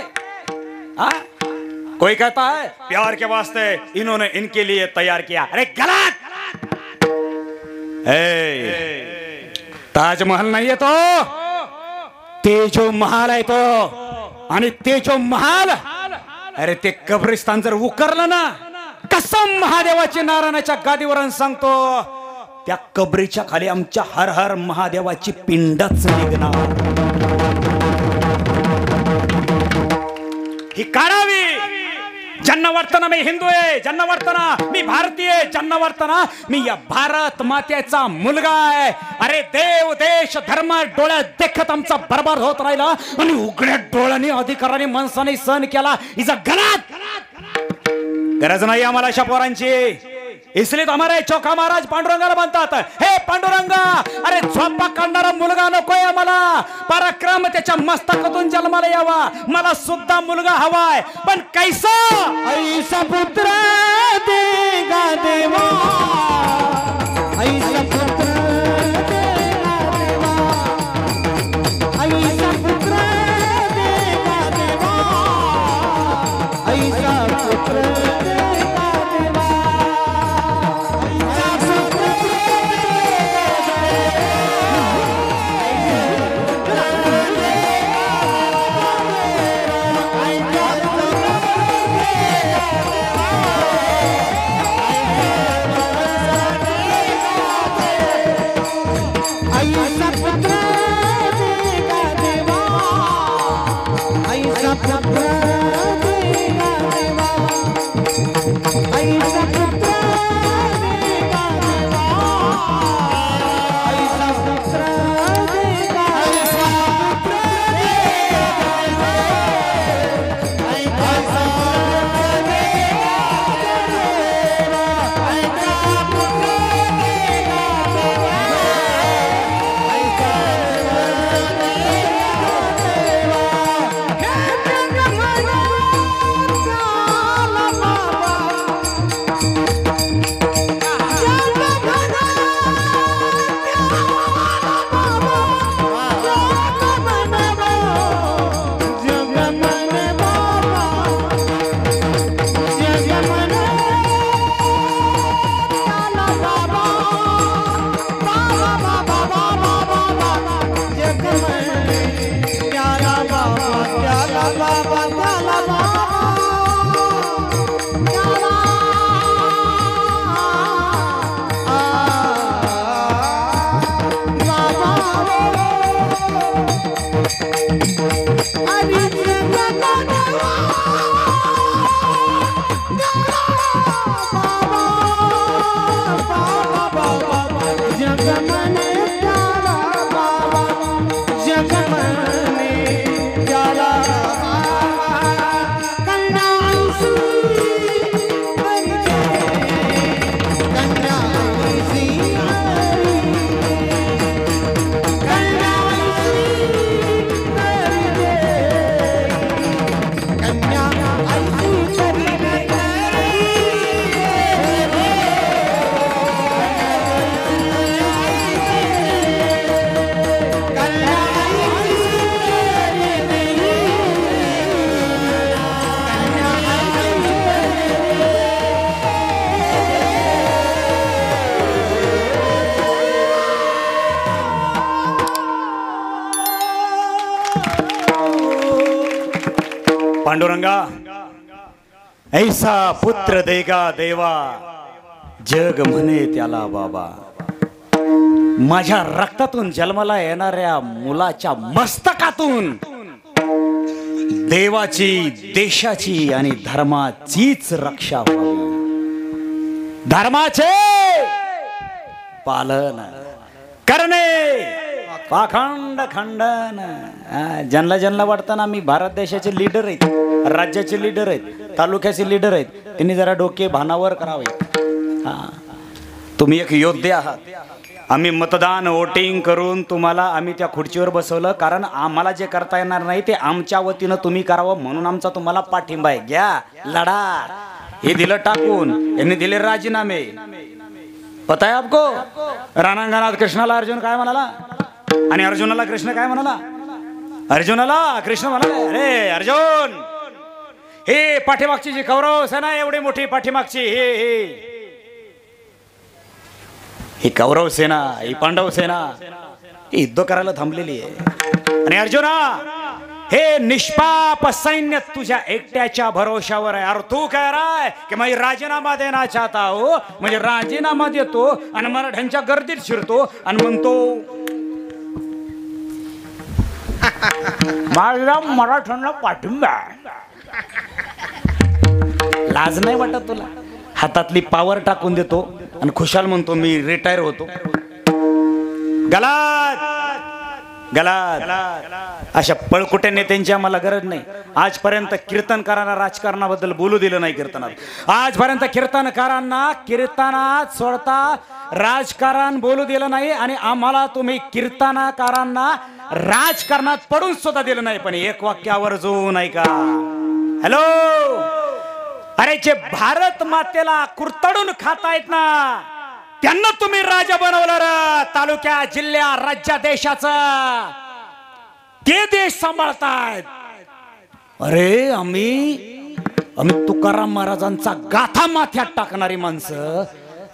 कोई कहता है प्यार के वास्ते इन्होंने इनके लिए तैयार किया. अरे गलत. ताजमहल नहीं है तो ते जो महाल आहे तो, आणि ते जो महाल, अरे ते कब्रिस्तान जर उकरलं ना, कसम महादेवाची नारायणाच्या गादीवरून सांगतो, त्या कबरीच्या खाली आमच्या हर हर महादेवाची पिंडच निघणार. ही काढावी. ज्यांना वाटतं ना मी हिंदू आहे, ज्यांना वाटतं ना मी भारतीय आहे, ज्यांना वाटतं ना मी या भारत मातेचा मुलगा आहे, अरे देव देश धर्म डोळ्यात देखत आमचा बर्बाद होत राहिला आणि उघड्या डोळ्यांनी अधिकाराने माणसाने सहन केला. हिचा गलत. गरज नाही आम्हाला अशा पोरांची. इसलिए तो हमारे चौका महाराज पांडुरंगाला म्हणतात, हे पांडुरंगा, अरे झोपा काढणारा मुलगा नकोय आम्हाला. पराक्रम त्याच्या मस्तकातून जन्माला यावा. मला सुद्धा मुलगा हवाय, पण कैसा? ऐसा पुत्र देगा देवा, ऐसा पुत्र देगा देवा, ऐसा पुत्र देगा देवा, ऐसा पुत्र देगा देवा. Kanda पांडुरंगा ऐसा पुत्र देगा देवा जग म्हणे त्याला बाबा. माझ्या रक्तातून जन्माला येणाऱ्या मुलाच्या मस्तकातून देवाची, देशाची आणि धर्माचीच रक्षा व्हावी. धर्माचे पालन करणे, पाखंड खंडन. ज्यांना ज्यांना वाटतं मी भारत देशाचे लीडर आहेत, राज्याचे लीडर आहेत, तालुक्याचे लीडर आहेत, त्यांनी जरा डोके भानावर करावे. तुम्ही एक योद्धे आहात. आम्ही मतदान वोटिंग करून तुम्हाला आम्ही त्या खुर्चीवर बसवलं, कारण आम्हाला जे करता येणार नाही ते आमच्या वतीनं तुम्ही करावं म्हणून आमचा तुम्हाला पाठिंबा आहे. घ्या, लढा. हे दिलं टाकून, यांनी दिले राजीनामे. पता है आपको? रणांगणात कृष्णाला अर्जुन काय म्हणाला आणि अर्जुनाला कृष्ण काय म्हणाला? अर्जुनाला कृष्ण म्हणाला, अरे अर्जुन, हे पाठीमागची जी कौरव सेना एवढी मोठी पाठीमागची ही कौरव सेना, ही पांडव सेना ही युद्ध करायला थांबलेली आहे. आणि अर्जुना, हे निष्पाप सैन्य तुझ्या एकट्याच्या भरोशावर आहे. अरे तू कह रहा है की मैं राजीनामा देना चाहता हूं, म्हणजे राजीनामा देतो आणि मराठ्यांच्या गर्दीत शिरतो आणि म्हणतो माझ्या मराठ्यांना पाठिंबा. लाज नाही वाटत तुला? हातातली पावर टाकून देतो आणि खुशाल म्हणतो मी रिटायर होतो. गलात गलात. अशा पळकुट्या नेत्यांची आम्हाला गरज नाही. आजपर्यंत कीर्तनकारांना राजकारणाबद्दल बोलू दिलं नाही कीर्तनात. आजपर्यंत कीर्तनकारांना कीर्तनात सोडता राजकारण बोलू दिलं नाही आणि आम्हाला तुम्ही कीर्तनकारांना राजकारणात पडून सुद्धा दिलं नाही. पण एक वाक्यावर जो नाही का, हॅलो, अरे जे भारत मातेला कुरतडून खातायत ना त्यांना तुम्ही राजा बनवलं र. तालुक्या, जिल्ह्या, राज्य, देशाचं ते देश सांभाळतायत. अरे आम्ही तुकाराम महाराजांचा गाथा माथ्यात टाकणारी माणसं,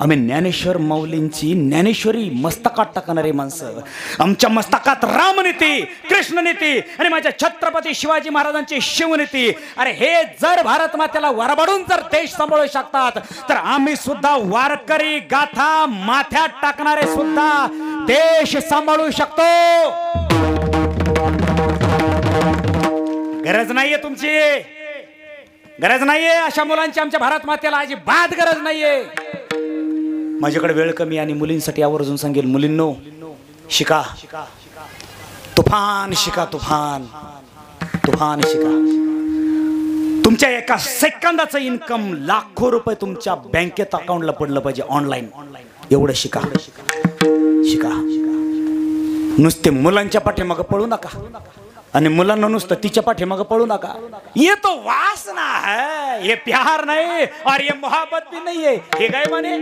आम्ही ज्ञानेश्वर माऊलींची ज्ञानेश्वरी मस्तकात टाकणारी माणसं. आमच्या मस्तकात रामनीती, कृष्णनीती आणि माझ्या छत्रपती शिवाजी महाराजांची शिवनीती. अरे हे जर भारत मातेला वरबडून जर देश सांभाळू शकतात तर आम्ही सुद्धा वारकरी गाथा माथ्यात टाकणारे सुद्धा देश सांभाळू शकतो. गरज नाहीये तुमची, गरज नाहीये अशा मुलांची. आमच्या भारत मातेला अजिबात गरज नाहीये. माझ्याकडे वेळ कमी आणि मुलींसाठी आवर्जून सांगेल, मुलींनो शिका, तुफान शिका, तुफान तुफान शिका. तुमच्या एका सेकंदाचं इन्कम लाखो रुपये तुमच्या बँकेत अकाउंटला पडलं पाहिजे ऑनलाईन. एवढं शिका शिका. नुसते मुलांच्या पाठीमागं पळू नका आणि मुलांना नुसतं तिच्या पाठीमागं पळू नका. ये तो वासना है, ये प्यार नहीं और ये मोहब्बत भी नहीं है. हे काय माने?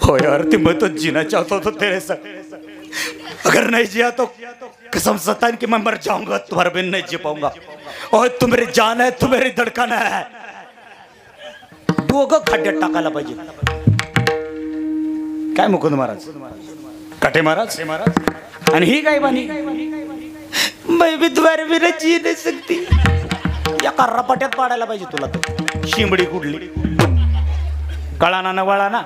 हो यार, ते मैं तो जीना चाहता हूं तेरे साथ, अगर नहीं जिया तो कसम सतान कि मैं मर जाऊंगा, तुम्हारे बिन नहीं जी पाऊंगा. और तू मेरी जान है, तू मेरी धड़कन है. दोघं खड्ड्यात टाकायला पाहिजे. काय मुकुंद महाराज, काटे महाराज आणि ही काय बानी, मैं भी तुम्हारे बिना जी नहीं सकती. या कर्रापाट्यात पाडायला पाहिजे तुला. तो शिंबडी कुठली कळाना ना वळाना,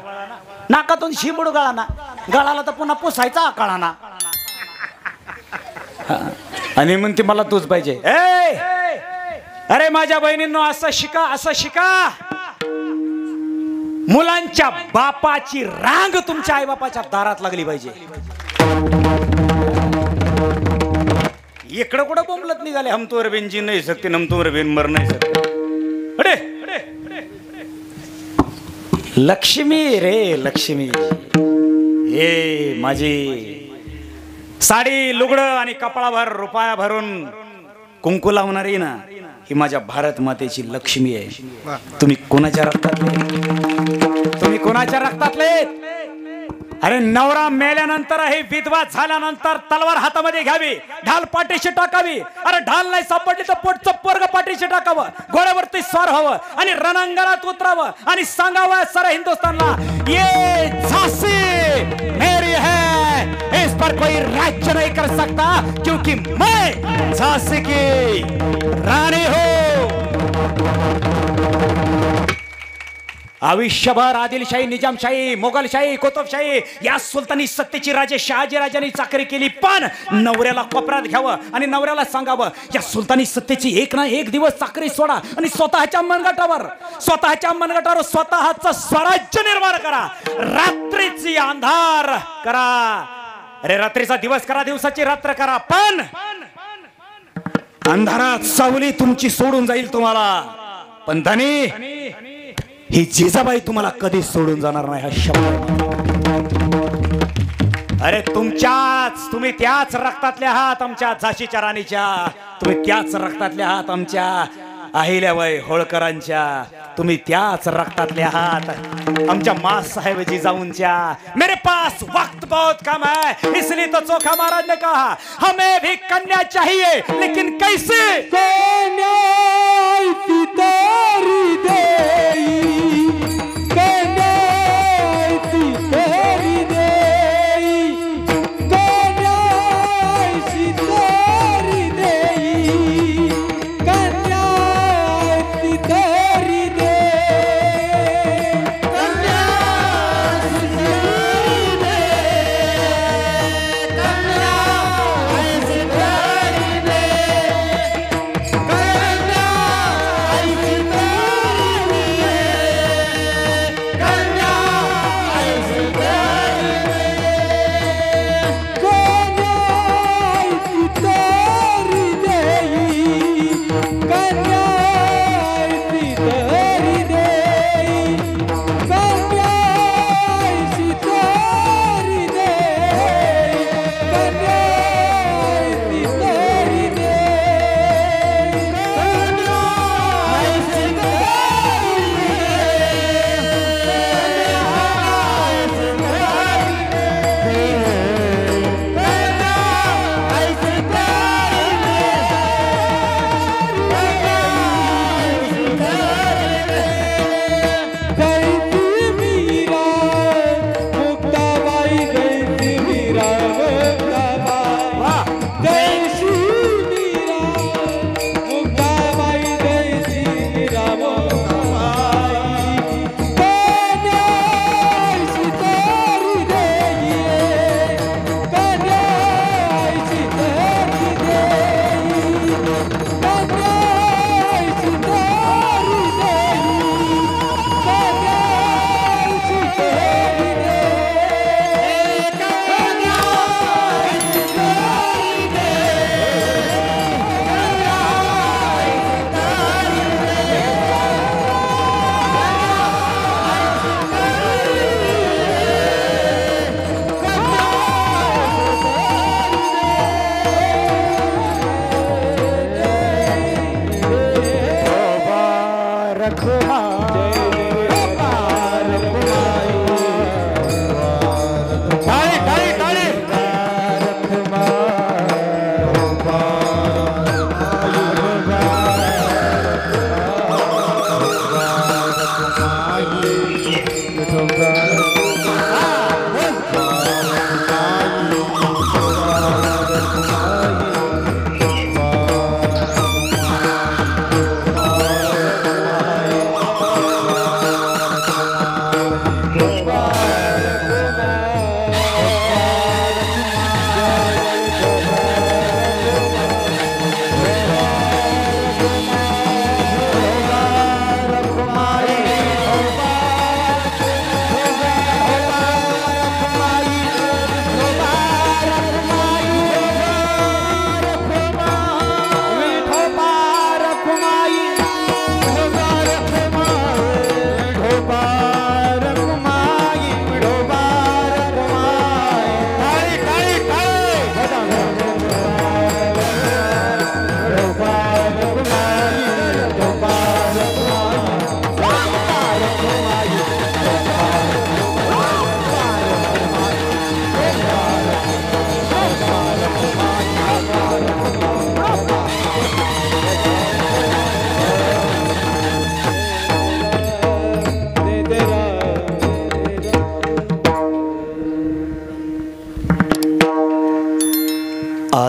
नाकातून शिंबड गळाना, गळाला तर पुन्हा पुसायचा कळाना. आणि म्हणते मला तूच पाहिजे. अरे माझ्या बहिणींनो, असं शिका, असं शिका. मुलांच्या बापाची रांग तुमच्या आई बापाच्या दारात लागली पाहिजे. इकडं कुठं बोंबलत निघाले, हम तुमरे बिन जी नाही सकते, हम तुमरे बिन मर नाही सकते. अरे लक्ष्मी रे लक्ष्मी, हे माझी साडी लुगडं आणि कपाळाभर रुपया भरून कुंकू लावणारी ना, ही माझ्या भारत मातेची लक्ष्मी आहे. तुम्ही कोणाच्या रक्तातले, तुम्ही कोणाच्या रक्तातले? अरे नवरा मेल्यानंतरही विधवा झाल्यानंतर तलवार हातामध्ये घ्यावी, ढाल पाठीशी टाकावी. अरे ढाल नाही सापडली तर पोटचं पोरग पाठीशी टाकावं, घोड्यावरती स्वार व्हावं आणि रणांगणात उतरावं आणि सांगावं सारा हिंदुस्थानला, ये झांसी मेरी है, इस पर कोई राज्य नहीं कर सकता, क्योंकि मैं झांसी की रानी हूं। आयुष्यभर आदिलशाही, निजामशाही, मोगलशाही, कुतुबशाही या सुलतानी सत्तेची राजे शहाजीराजांनी चाकरी केली, पण नवऱ्याला कोपऱ्यात घ्यावं आणि नवऱ्याला सांगावं या सुलतानी सत्तेची एक ना एक दिवस चाकरी सोडा आणि स्वतःच्या मनगटावर स्वतःचं स्वराज्य निर्माण करा, रात्रीची अंधार करा, अरे रात्रीचा दिवस करा, दिवसाची रात्र करा, पण अंधारात सावली तुमची सोडून जाईल तुम्हाला, पण धनी ही जिजाबाई तुम्हाला कधी सोडून जाणार नाही, हा शब्द। अरे तुम्ही त्याच रक्तातले आहात आमच्या झाशीच्या राणीच्या, तुम्ही त्याच रक्तातले आहात आमच्या अहिल्याबाई होळकरांच्या, तुम्ही त्याच रक्तातले आहात आमच्या माँसाहेब जिजाऊंच्या। मेरे पास वक्त बहुत कम है, इसलिए तो चोखा महाराज ने कहा हमें भी कन्या चाहिए, लेकिन कैसे? कन्या ऐसी तेरी देई, कन्या ऐसी तेरी देई, कन्या ऐसी तेरी देई, कन्या ऐसी तेरी देई, कन्या ऐसी तेरी देई, कन्या ऐसी तेरी देई, कन्या ऐसी तेरी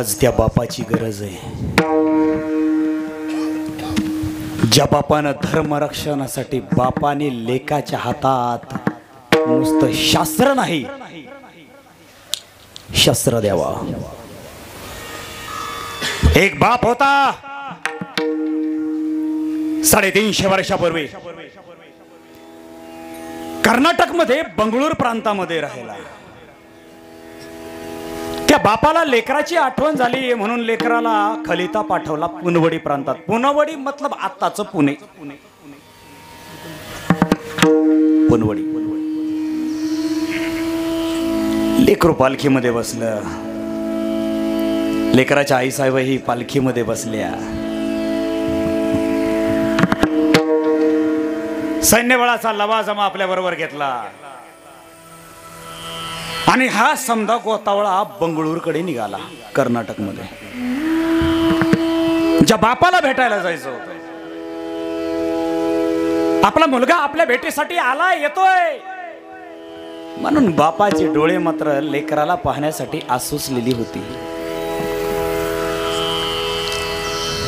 आज त्या बापाची गरज आहे, ज्या बापानं धर्मरक्षणासाठी बापाने लेकाच्या हातात नुसतं शास्त्र नाही शस्त्र द्यावा. एक बाप होता 350 वर्षापूर्वी कर्नाटक मध्ये बंगळूर प्रांतामध्ये राहिला. त्या बापाला लेकराची आठवण झाली म्हणून लेकराला खलिता पाठवला पुनवडी प्रांतात. पुनवडी मतलब आत्ताचं पुणे. पुनवडी लेकरू पालखीमध्ये बसलं. लेकराच्या आईसाहेबही पालखीमध्ये बसल्या. सैन्यबळाचा लवाजमा आपल्या बरोबर घेतला आणि हा समजा गोतावळा बंगळूरकडे निघाला. कर्नाटकमध्ये ज्या बापाला भेटायला जायचं होतं, आपला मुलगा आपल्या भेटीसाठी आला येतोय म्हणून बापाचे डोळे मात्र लेकराला पाहण्यासाठी आसुसलेली होती.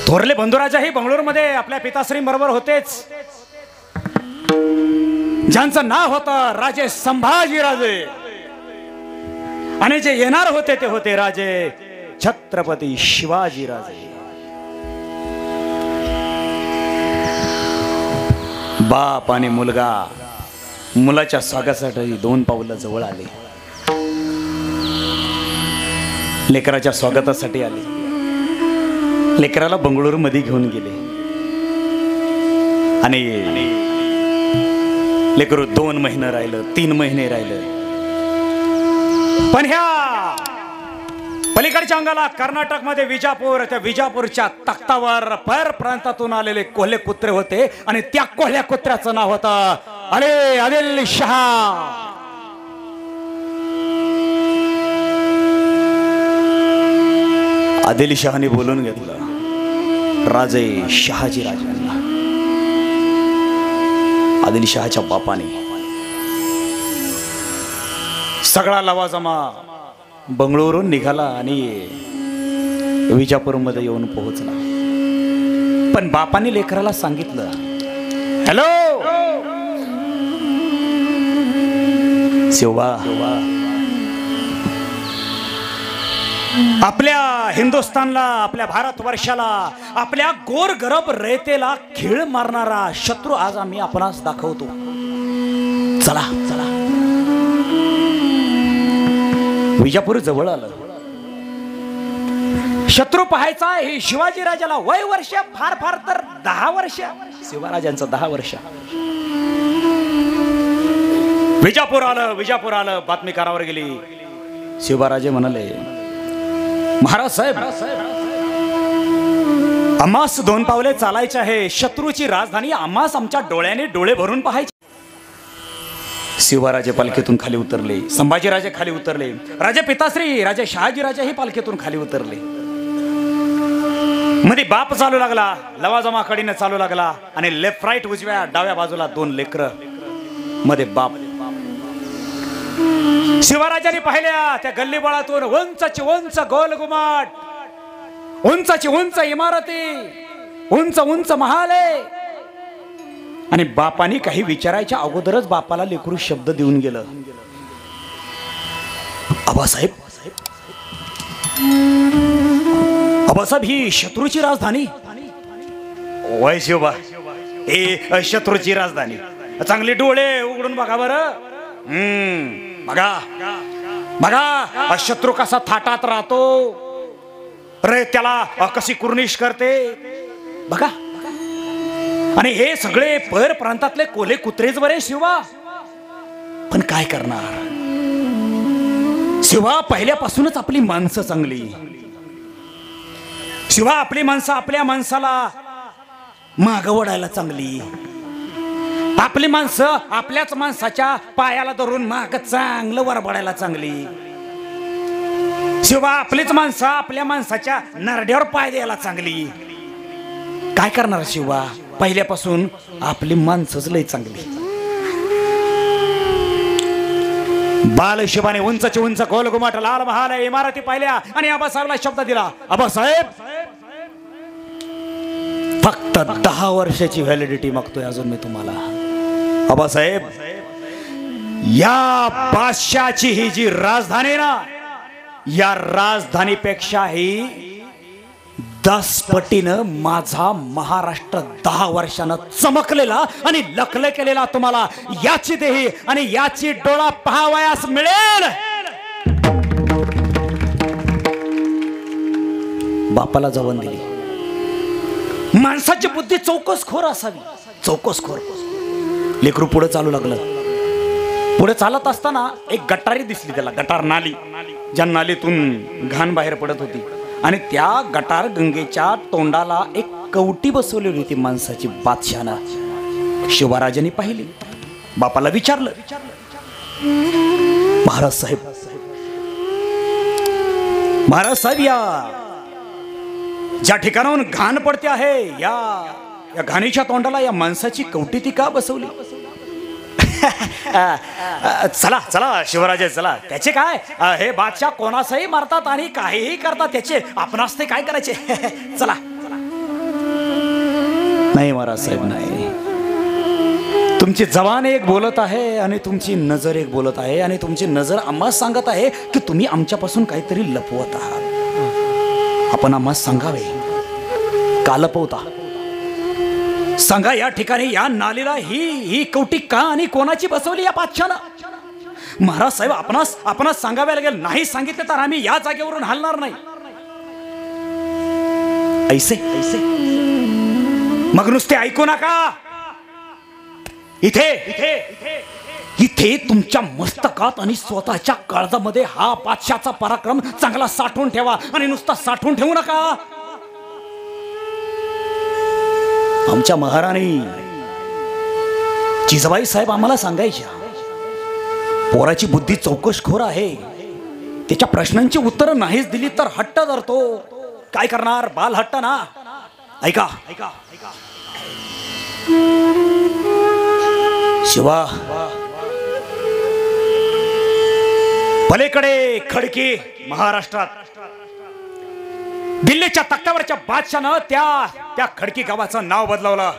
थोरले बंधुराजाही बंगळूरमध्ये आपल्या पिताश्री बरोबर होतेच, ज्यांचं नाव होतं राजे संभाजीराजे आणि जे येणार होते ते होते राजे छत्रपती शिवाजीराजे. बाप आणि मुलगा मुलाच्या स्वागतासाठी 2 पावलं जवळ आले. लेकराच्या स्वागतासाठी आले. लेकराला बंगळूर मध्ये घेऊन गेले आणि लेकरू 2 महिने राहिलं, 3 महिने राहिलं. पण ह्या पलीकडच्या अंगाला कर्नाटक मध्ये विजापूर, त्या विजापूरच्या तख्तावर पर प्रांतातून आलेले कोल्हे कुत्रे होते आणि त्या कोल्ह्या कुत्र्याचं नाव होतं अरे आदिलशाह. आदिलशहाने बोलून घेतलं राजे शहाजी राजांना. आदिलशहाच्या बापाने सगळा लवाजमा बंगळूरून निघाला आणि विजापूरमध्ये येऊन पोहोचला. पण बापाने लेकराला सांगितलं, हॅलो शिवा, आपल्या हिंदुस्थानला, आपल्या भारतवर्षाला, आपल्या गोरगरब रयतेला खीळ मारणारा शत्रू आज आम्ही आपणास दाखवतो. चला चला. विजापूर जवळ आलं. शत्रू पाहायचा. हे शिवाजीराजाला वय वर्ष फार फार तर 10 वर्ष. शिवराजांचं 10 वर्ष. विजापूर आलं. विजापूर आलं. बातमी कानावर गेली. शिवराजे म्हणाले, महाराज साहेब, आम्हास 2 पावले चालायचे आहे. शत्रूची राजधानी आम्हास आमच्या डोळ्याने डोळे भरून पाहायचे. शिवराजे पालखीतून खाली उतरले. संभाजीराजे खाली उतरले. राजे पिताश्री राजे शहाजीराजे ही पालखीतून खाली उतरले. मध्ये बाप चालू लागला. लवाजमाकडीने चालू लागला आणि लेफ्ट राईट उजव्या डाव्या बाजूला 2 लेकरं, मध्ये बाप. शिवराजांनी पाहिल्या त्या गल्लीबोळातून उंचची उंच गोल घुमाट, उंचची उंच इमारती, उंच उंच महाले. आणि बापानी काही विचारायच्या अगोदरच बापाला लेकरू शब्द देऊन गेलं, आबासाहेब, आबासाहेब, ही शत्रूची राजधानी. वय शिवबा, ए शत्रूची राजधानी. चांगले डोळे उघडून बघा बरं. बघा बघा, शत्रू कसा थाटात राहतो रे, त्याला कशी कुर्निश करते बघा. आणि हे सगळे पर प्रांतातले कोल्हे कुत्रेच बरे शिवा. पण काय करणार शिवा, पहिल्यापासूनच आपली माणसं चांगली. शिवा, आपली माणसं आपल्या माणसाला मागं वळायला चांगली. आपली माणसं आपल्याच माणसाच्या पायाला धरून माग चांगलं वरबडायला चांगली. शिवा, आपलीच माणसं आपल्या माणसाच्या नरड्यावर पाय द्यायला चांगली. काय करणार शिवा, पहिल्यापासून आपली माणसंच लय चांगली. बालशिबाने उंचचे उंच गोल घुमट लाल महाल इमारती पाहिल्या आणि आबासाहेबला शब्द दिला, आबासाहेब फक्त 10 वर्षाची व्हॅलिडिटी मागतोय अजून मी तुम्हाला. आबासाहेब या बादशाची ही जी राजधानी ना, या राजधानीपेक्षाही 10 पटीनं माझा महाराष्ट्र 10 वर्षानं चमकलेला आणि लखले केलेला तुम्हाला याची देही आणि याची डोळा पाहावयास मिळेल. बापाला जवळ दिली. माणसाची बुद्धी चौकसखोर असावी, चौकसखोर. लेकरू पुढे चालू लागलं. पुढे चालत असताना एक गटारी दिसली त्याला, गटार नाली, ज्या नालीतून घाण बाहेर पडत होती आणि त्या गटार गंगेच्या तोंडाला एक कवटी बसवलेली होती माणसाची. बादशाहानं शिवराजांनी पाहिली. बापाला विचारलं, महाराज साहेब, महाराज साहेब, या ज्या ठिकाणाहून घाण पडते आहे या घाणीच्या तोंडाला या माणसाची कवटी ती का बसवली? चला चला शिवराजे चला, त्याचे काय, हे बादशाह कोणासही मारतात आणि काहीही करतात, त्याचे आपणास ते काय करायचे. चला. नाही महाराज साहेब, नाही. तुमची जबान एक बोलत आहे आणि तुमची नजर एक बोलत आहे आणि तुमची नजर आम्हाला सांगत आहे की तुम्ही आमच्यापासून काहीतरी लपवत आहात. आपण आम्हाला सांगावे, का लपवता? सांगा, या ठिकाणी या नालीला ही कवटी का आणि कोणाची बसवली या बादशानं? महाराज साहेब, आपणास सांगावे लागेल. नाही सांगितले तर आम्ही या जागेवरून हलणार नाही. ऐसे मग नुसते ऐकू नका. इथे तुमच्या मस्तकात आणि स्वतःच्या काळजामध्ये हा बादशाचा पराक्रम चांगला साठवून ठेवा आणि नुसता साठवून ठेवू नका. आमच्या महाराणी जिजाबाई साहेब आम्हाला सांगायच्या, पोराची बुद्धी चौकसखोर आहे, त्याच्या प्रश्नांची उत्तरं नाहीच दिली तर हट्ट धरतो. काय करणार, बाल हट्ट ना. ऐका, शिवा, पलीकडे खडकी महाराष्ट्रात दिल्लीच्या तख्त्यावरच्या बादशानं त्या खडकी गावाचं नाव बदलवलं,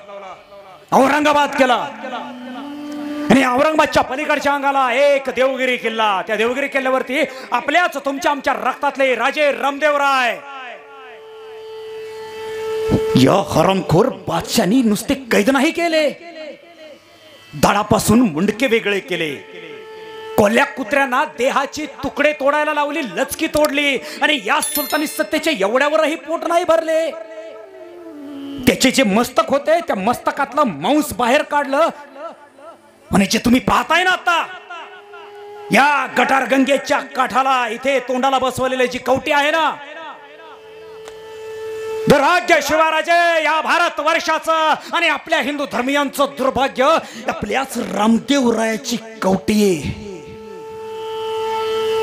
औरंगाबाद केलं. आणि औरंगाबादच्या पलीकडच्या अंगाला एक देवगिरी किल्ला. त्या देवगिरी किल्ल्यावरती आपल्याच आमच्या रक्तातले राजे रामदेवराय या हरामखोर बादशानी नुसते कैद नाही केले, धडापासून मुंडके वेगळे केले. कोल्ह्या कुत्र्यांना देहाची तुकडे तोडायला लावली, लचकी तोडली आणि या सुलतानी सत्तेचे एवढ्यावरही पोट नाही भरले. त्याचे जे मस्तक होते त्या मस्तकातलं मांस बाहेर काढलं. आणि जे तुम्ही पाहताय ना आता, या गटार गंगेच्या काठाला इथे तोंडाला बसवलेली जी कवटी आहे ना, राज्य शिवराजे या भारत वर्षाचं आणि आपल्या हिंदू धर्मियांचं दुर्भाग्य आपल्याच रामदेवरायाची कवटी.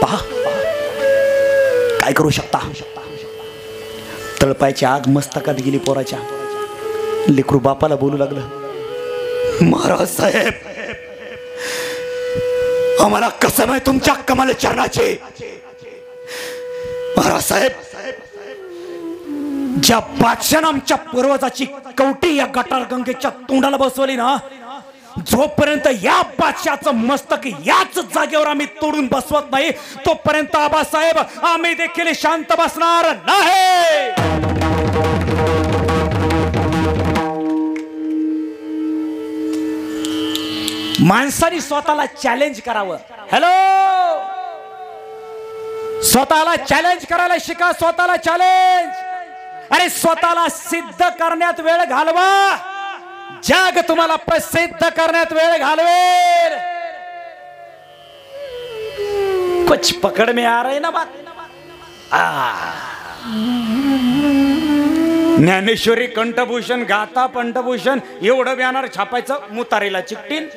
पहा काय करू शकता. तळपायची आग मस्तकात गेली पोराच्या. लेकरू बापाला बोलू लागलं, महाराज साहेब, आम्हाला कसम आहे तुमच्या कमल चरणाचे. महाराज साहेब, ज्या बादशानं आमच्या पूर्वजाची कवटी या गटार गंगेच्या तोंडाला बसवली ना, जोपर्यंत या बादशाचं मस्तक याच जागेवर आम्ही तोडून बसवत नाही, तोपर्यंत आबासाहेब आम्ही देखील शांत बसणार नाही. माणसाने स्वतःला चॅलेंज करावं. हॅलो, स्वतःला चॅलेंज करायला शिका. स्वतःला चॅलेंज. अरे स्वतःला सिद्ध करण्यात वेळ घालवा, जग तुम्हाला प्रसिद्ध करण्यात वेळ घालवेल. कुछ पकड में आ रहे ना बात. ज्ञानेश्वरी कंठभूषण, गाथा पंठभूषण एवढं बॅनर छापायचं. मुतारीला चिकटीन,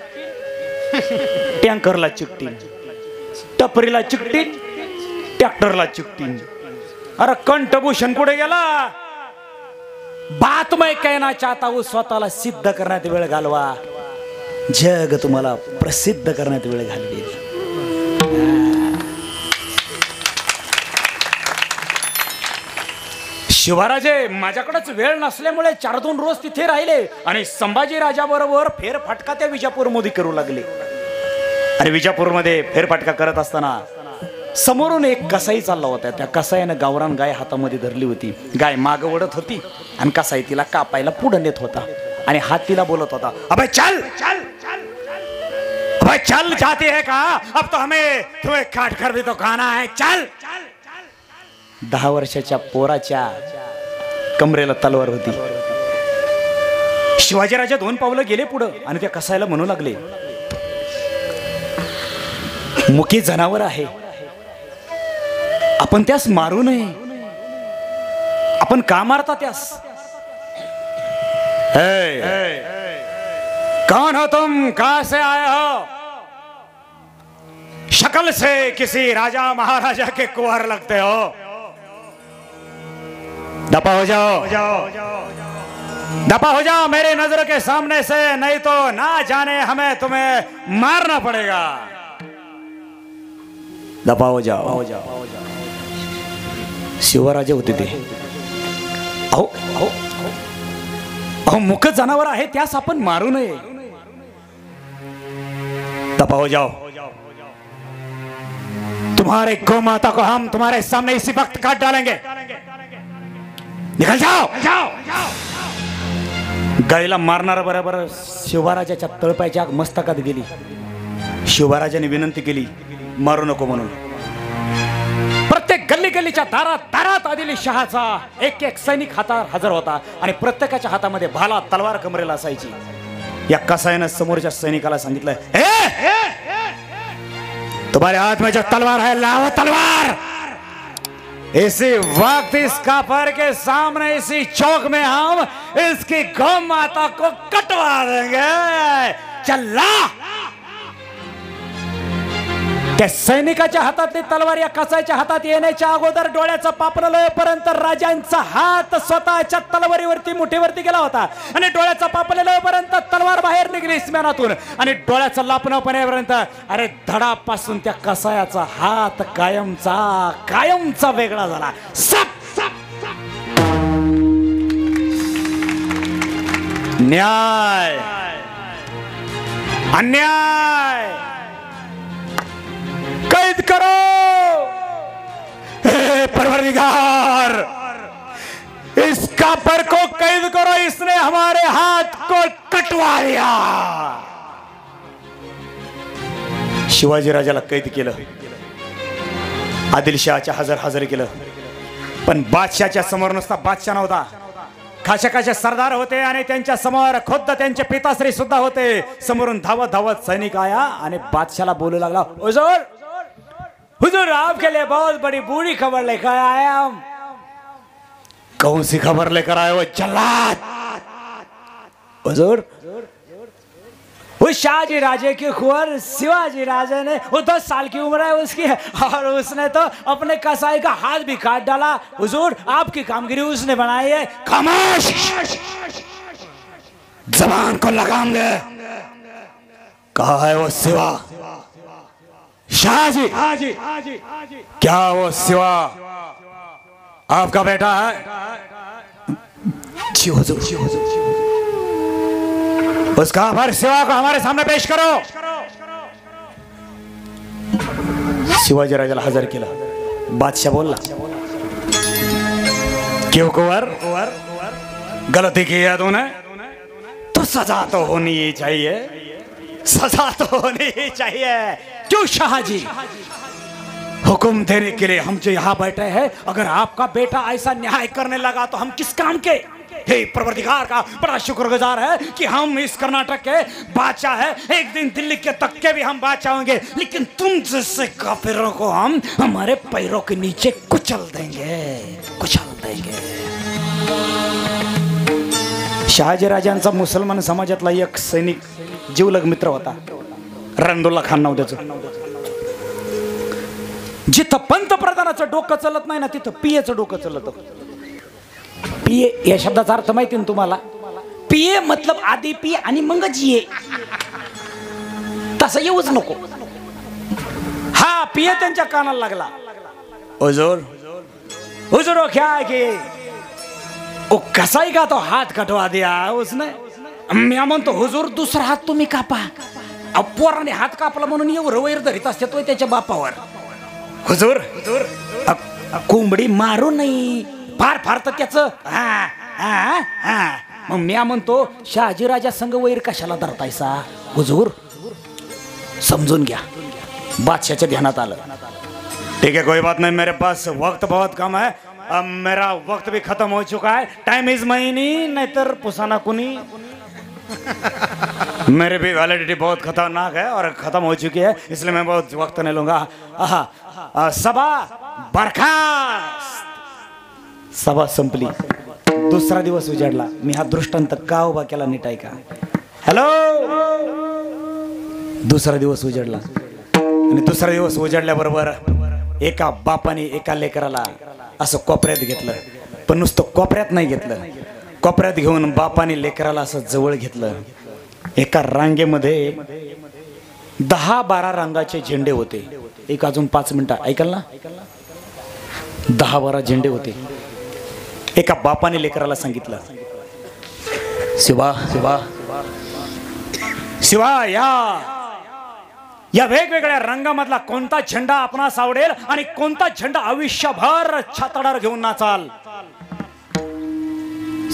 टँकरला चिकटीन, टपरीला चिकटीन, ट्रॅक्टरला चिकटीन. अरे कंठभूषण कुठे गेला? बात मैं कहना चाहता हूं, स्वतःला सिद्ध करण्यात वेळ घालवा, जग तुम्हाला प्रसिद्ध करण्यात वेळ घालवेल. शिवाराजे माझ्याकडेच वेळ नसल्यामुळे 4-2 रोज तिथे राहिले आणि संभाजी राजाबरोबर फेरफटका त्या विजापूरमध्ये करू लागले. आणि विजापूरमध्ये फेरफटका करत असताना समोरून एक कसाई चालला होता. त्या कसाईनं गावरान गाय हातामध्ये धरली होती. गाय माग ओढत होती आणि कसाई तिला कापायला पुढे नेत होता आणि हात तिला बोलत होता, अबे चल चल अबे चल, जाती है का? अब तो हमें तुम्हें काट कर भी तो खाना है, चल. 10 वर्षाच्या पोराच्या कमरेला तलवार होती. शिवाजीराजे 2 पावलं गेले पुढं आणि त्या कसाईला म्हणू लागले, मुकी जनावर आहे, आपण त्यास मारू नये. आपण का मारता त्यास? कौन हो तुम? कहां से आए हो? शक्ल से किसी राजा महाराजा के कुंवर लगते हो. दफा हो जाओ, दफा हो जाओ मेरी नजर के सामने से, नहीं तो ना जाने हमें तुम्हें मारना पड़ेगा. दफा हो जाओ. शिवराजे होते ते. अहो अहो अहो मुक जनावर आहे, त्यास आपण मारू नये. दफा हो जाओ. तुम्हारे गौ माता को हम तुम्हारे सामने इसी वक्त काट डालेंगे. निकल जाओ. गायला मारणारा बरोबर शिवराजाच्या तळपायाच्या मस्तकात गेली. शिवराजाने विनंती केली, मारू नको म्हणून. प्रत्येक गल्ली गल्लीच्या दारात आदिलशहाचा एक सैनिक हातात हजर होता आणि प्रत्येकाच्या हातामध्ये भाला तलवार कमरेला असायची. या कसाईनं समोरच्या सैनिकाला सांगितलं, तुम्हारे हाथ में जो तलवार है, लाओ तलवार. इसी वक्त इस काफर के सामने इसी चौक में हम इसकी गौ माता को कटवा देंगे. चल. त्या सैनिकाच्या हातातली तलवार या कसाईच्या हातात येण्याच्या अगोदर डोळ्याचा पापण लयपर्यंत राजांचा हात स्वतःच्या तलवारीवरती मुठीवरती गेला होता आणि डोळ्याचा पापण लयपर्यंत तलवार बाहेर निघली स्म्यानातून आणि डोळ्याचं लापणेपर्यंत अरे धडापासून त्या कसायाचा हात कायमचा वेगळा झाला. न्याय अन्याय कैद करो. परवरदिगार, इस काफिर को कैद करो, इसने हमारे हाथ को कटवा लिया. शिवाजी राजाला कैद केलं, आदिलशहाच्या हजर केलं. पण बादशाच्या समोर नुसता बादशाह नव्हता, खाशाखाशा सरदार होते आणि त्यांच्या समोर खुद्द त्यांचे पिताश्री सुद्धा होते. समोरून धावत सैनिक आया आणि बादशाला बोलू लागला, हुजूर आपके लिए बहुत बड़ी बुरी खबर लेकर आया हम. कौन सी खबर लेकर आए हो जल्लाद? हुजूर, उस शाहजी राजे की कुंवर शिवाजी राजे ने, वो 10 साल की उम्र है उसकी, और उसने तो अपने कसाई का हाथ भी काट डाला. हुजूर, आपकी कामगिरी उसने बनाई है. खामोश, जबान को लगाम दे. कहा है वो शिवा? शाहजी, क्या वो शिवा आपका बेटा है? जी हुजूर. उस काफिर शिवा को हमारे सामने पेश करो. शिवाजी राजाला हजर केलं. बादशाह बोलला, क्यों कुंवर, गलती की है तूने? तो सजा तो होनी ही चाहिए, सजा तो होनी ही चाहिए. क्यों शाहजी? हुक्म देने के लिए हम जो यहाँ बैठे हैं. अगर आपका बेटा ऐसा न्याय करने लगा तो हम किस काम के? हे परवरदिगार का बड़ा शुक्रगुजार है कि हम इस कर्नाटक के बादशाह है. एक दिन दिल्ली के तक के भी हम बादशाह होंगे, लेकिन तुम जैसे काफिरों को हम हमारे पैरों के नीचे कुचल देंगे. शहाजी राजांचा मुसलमान समाजातला एक सैनिक जीवलग मित्र होता, रणदुल्ला खान नाव त्याचं. जिथं पंतप्रधानाचं डोकं चलत नाही ना, तिथं पीएचं डोकं चलत. पीए या शब्दाचा अर्थ माहिती ना तुम्हाला? पीए मतलब आधी पी आणि मग जीए, तसं येऊच नको. हा पीए त्यांच्या कानाला लागला. हुजूर, क्या है कि ओ कसाही का तो हात कटवा दिया उसने. मी म्हणतो हुजूर दुसरा हात तुम्ही कापा. पोराने हात कापला म्हणून एवढं वैर धरीत असते तो त्याच्या बापावर. हुजूर कोंबडी मारू नाही फार फार तर त्याच. मग मी म्हणतो शहाजीराजा संघ वैर कशाला धरतायसा हुजूर. समजून घ्या. बादशाच्या ध्यानात आलं. ठीक है कोई बात नहीं मेरे पास वक्त बहुत कम है. अब मेरा वक्त भी खत्म हो चुका है. टाइम इज महीनी नहीं तर पुसाना कुनी. मेरी भी वैलिडिटी बहुत खतरनाक है और खत्म हो चुकी है इसलिए मैं बहुत वक्त नहीं लूंगा. सभा बरखास्त. सभा संपली. दुसरा दिवस उजाडला. मी हा दृष्टांत का उभा केला नीट ऐका. हॅलो. दुसरा दिवस उजाडला आणि दुसरा दिवस उजाडल्याबरोबर एका बापाने एका लेकराला असं कोपऱ्यात घेतलं. पण नुसतं कोपऱ्यात नाही घेतलं. कोपऱ्यात घेऊन बापाने लेकराला असं जवळ घेतलं. एका रांगेमध्ये 10-12 रंगाचे झेंडे होते. एक अजून 5 मिनिटं ऐकाल ना. 10-12 झेंडे होते. एका बापाने लेकराला सांगितलं शिवा शिवा शिवा या वेगवेगळ्या रंगामधला कोणता झेंडा आपणास आवडेल आणि कोणता झेंडा आयुष्यभर छातडावर घेऊन नाचाल.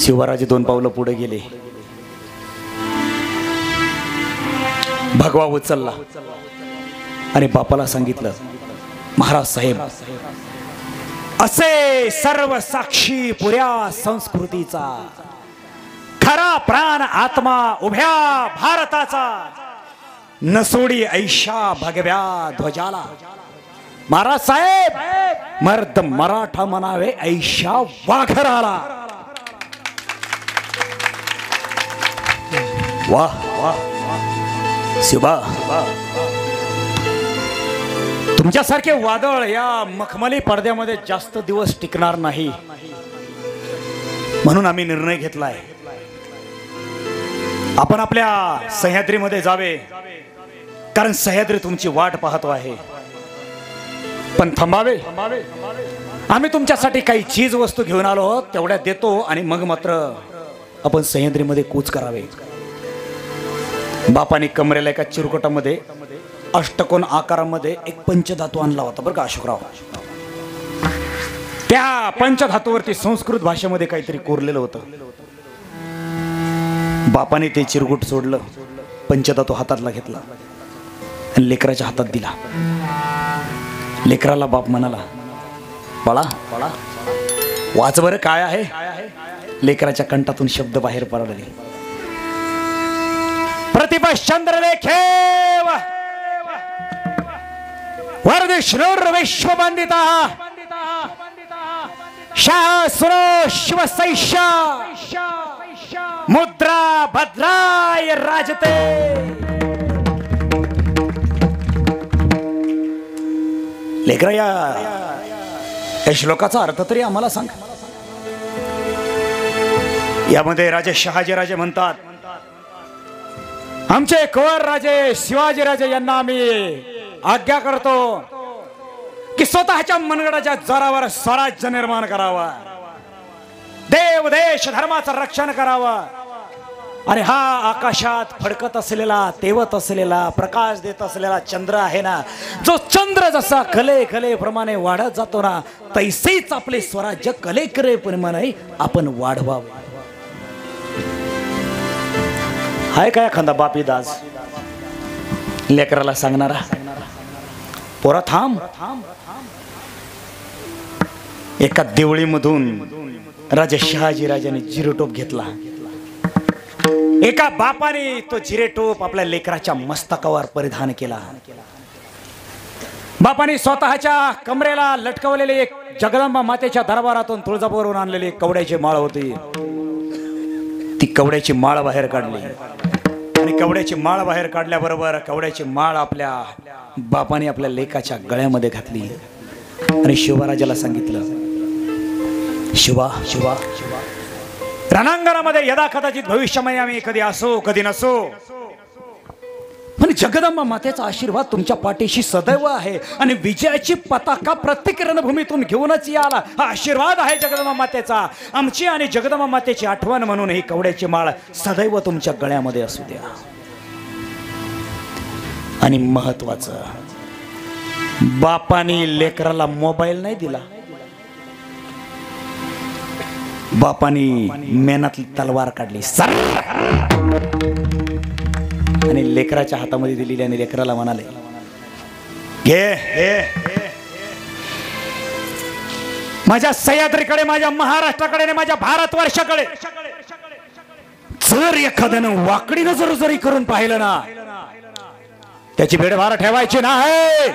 शिवराजे 2 पावलं पुढे गेले. भगवा उचलला आणि बापाला सांगितलं महाराज साहेब असे सर्व साक्षी पुऱ्या संस्कृतीचा खरा प्राण आत्मा उभ्या भारताचा नसोडी ऐशा भगव्या ध्वजाला. महाराज साहेब मर्द मराठा म्हणावे ऐशा वाघराला. वाह वाह शिवा. तुमच्यासारखे वादळ या मखमली पडद्यामध्ये जास्त दिवस टिकणार नाही म्हणून आम्ही निर्णय घेतलाय आपण आपल्या सह्याद्रीमध्ये जावे. कारण सह्याद्री तुमची वाट पाहतो आहे. पण थांबावे. आम्ही तुमच्यासाठी काही चीज वस्तू घेऊन आलो आहोत तेवढ्या देतो आणि मग मात्र आपण सह्याद्रीमध्ये कूच करावे. बापाने कमरेला एका चिरकोटामध्ये अष्टकोन आकारामध्ये एक पंचधातू आणला होता बरं का अशोकराव. त्या पंचधातूवरती संस्कृत भाषेमध्ये काहीतरी कोरलेलं होतं. बापाने ते चिरगुट सोडलं. पंचधातू हातातला घेतला आणि लेकराच्या हातात दिला. लेकराला बाप म्हणाला बाळा बाळा वाच बरं काय आहे. लेकराच्या कंठातून शब्द बाहेर पडले प्रतिभा चंद्रलेखेव वर्धिष्णुर् विश्ववंदिता शास्त्रो शिवसैषा मुद्रा भद्राय राजते. लेकरा या श्लोकाचा अर्थ तरी आम्हाला सांग. यामध्ये राजे शहाजीराजे म्हणतात आमचे कुंवर राजे शिवाजीराजे यांना आम्ही आज्ञा करतो की स्वतःच्या मनगडाच्या जोरावर स्वराज्य निर्माण करावा. देव देश धर्माचं रक्षण करावं. आणि हा आकाशात फडकत असलेला तेवत असलेला प्रकाश देत असलेला चंद्र आहे ना जो चंद्र जसा कले कलेप्रमाणे वाढत जातो ना तैसेच आपले स्वराज्य कले कलेप्रमाणे आपण वाढवावं. हाय काय एखादा बापी दास लेकराला सांगणारा पोरा थांब. एका देवळीमधून राजा शहाजीराजाने जिरेटोप घेतला. एका बापाने तो जिरेटोप आपल्या लेकराच्या मस्तकावर परिधान केला. बापाने स्वतःच्या कमरेला लटकवलेली एक जगदंबा मातेच्या दरबारातून तुळजापूरवरून आणलेली एक कवड्याची माळ होती. ती कवड्याची माळ बाहेर काढली आणि कवड्याची माळ बाहेर काढल्याबरोबर कवड्याची माळ आपल्या बापाने आपल्या लेकाच्या गळ्यामध्ये घातली आणि शिवराजाला सांगितलं शिवा शिवा रणांगणामध्ये यदा कदाचित भविष्यामध्ये आम्ही कधी असो कधी नसो पण जगदंबा मातेचा आशीर्वाद तुमच्या पाठीशी सदैव आहे आणि विजयाची पताका प्रत्येक रणभूमीतून घेऊनच याला हा आशीर्वाद आहे जगदंबा मातेचा. आमची आणि जगदंबा मातेची आठवण म्हणून ही कवड्याची माळ सदैव तुमच्या गळ्यामध्ये असू द्या. आणि महत्वाचं, बापानी लेकराला मोबाईल नाही दिला, बापानी मेनातली तलवार काढली सर आणि लेकराच्या हातामध्ये दिलेली आणि लेकराला म्हणाले, घे माझ्या सह्याद्रीकडे, माझ्या महाराष्ट्राकडे आणि माझ्या भारतवर्षाकडे जर एखाद्यानं वाकडी नजर जरी करून पाहिलं ना, त्याची भेडभार ठेवायची नाही.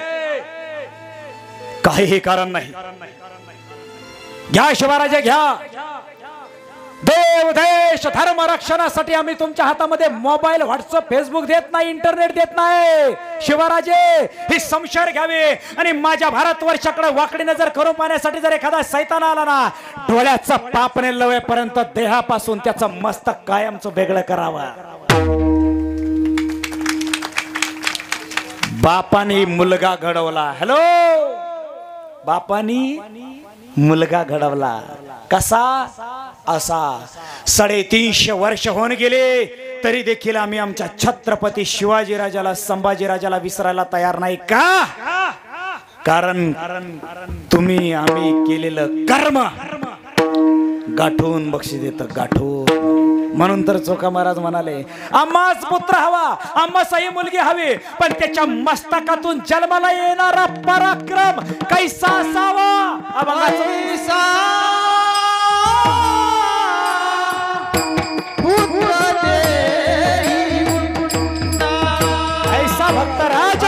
काहीही कारण नाही. घ्या शिवराजे घ्या. देव देश धर्म रक्षणासाठी आम्ही तुमच्या हातामध्ये मोबाईल, व्हॉट्सअप, फेसबुक देत नाही, इंटरनेट देत नाही. शिवराजे ही समशेर घ्यावी आणि माझ्या भारतवर्षाकडे वाकडी नजर करून पाहण्यासाठी जर एखादा सैतान आला ना, डोळ्याचा पापणे लवेपर्यंत देहापासून त्याचं मस्तक कायमचं वेगळं करावं. बापानी मुलगा घडवला. हॅलो, बापानी मुलगा घडवला. कसा? असा. 350 वर्ष होऊन गेले तरी देखील आम्ही आमच्या छत्रपती शिवाजीराजाला, संभाजीराजाला विसरायला तयार नाही. का? कारण तुम्ही आम्ही केलेलं कर्म गाठून बक्षीस देतं, गाठून. म्हणून तर चोखा महाराज म्हणाले, आम्हाच पुत्र हवा, आम्हासही मुलगी हवी, पण त्याच्या मस्तकातून जन्माला येणारा पराक्रम कैसा असावा? ऐसा भक्त राज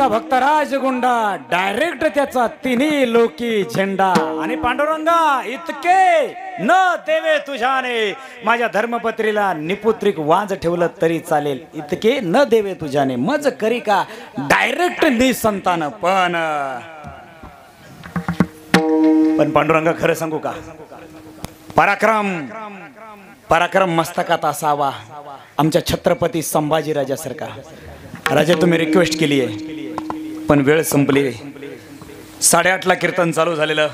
भक्त राजगुंडा डायरेक्ट त्याचा तिन्ही लोकी झेंडा. आणि पांडुरंगा इतके न देवे तुझ्याने, माझ्या धर्मपत्रीला निपुत्रिक वांज ठेवलं तरी चालेल, इतके न देवे तुझ्याने मज करी का डायरेक्ट निसंतान. पण पांडुरंगा खरं सांगू का, पराक्रम मस्तकात असावा आमच्या छत्रपती संभाजीराजासारखा. राजा तुम्ही रिक्वेस्ट केली आहे पण वेळ संपली. 8:30ला कीर्तन चालू झालेलं,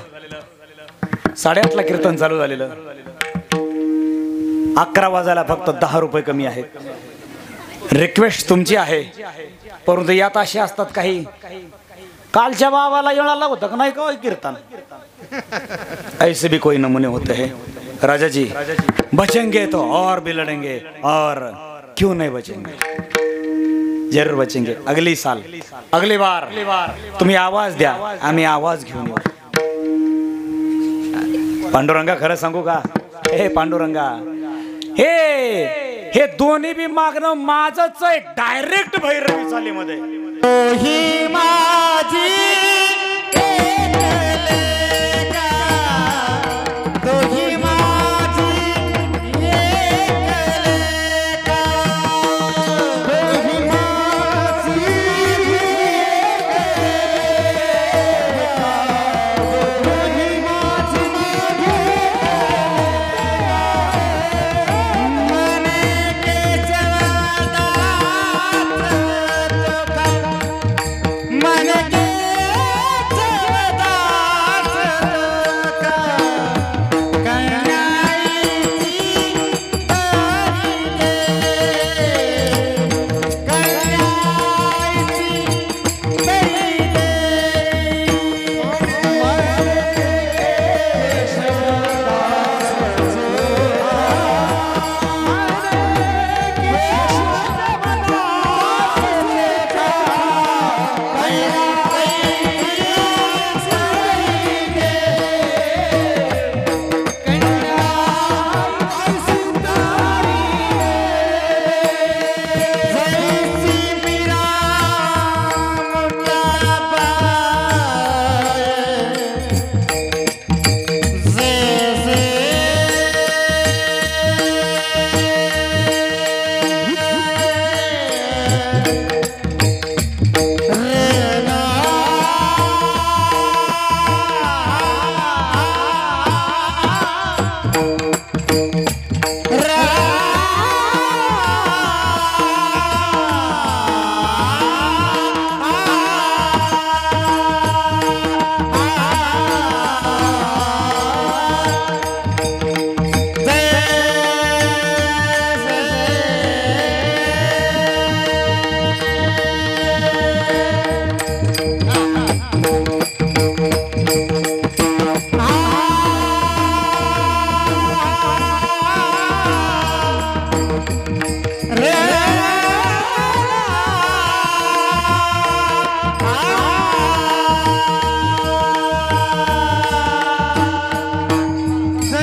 8:30ला कीर्तन चालू झालेलं, 11 वाजायला फक्त 10 रुपये कमी आहेत. रिक्वेस्ट तुमची आहे, परंतु यात असे असतात काही, कालच्या बाबाला येणाला होतं का नाही का कीर्तन, ऐसे भी कोई नमूने होते हैं राजा जी। बचेंगे तो और भी लड़ेंगे, और क्यों नहीं बचेंगे, जरूर बचेंगे। अगली साल, अगली बार तुम्ही आवाज द्या, आम्ही आवाज घेऊन येऊ। पांडुरंगा खरं सांगू का, हे पांडुरंगा, हे दोन्ही बी मागणं माझंच आहे, डायरेक्ट भैरवी चालीमध्ये। ही माझी एकलेका, तोही माझी एकलेका, तोही माझी एकलेका, तोही माझी मने केशवदास तुका, मन के जगदास तुका, कन्याईची तारीके,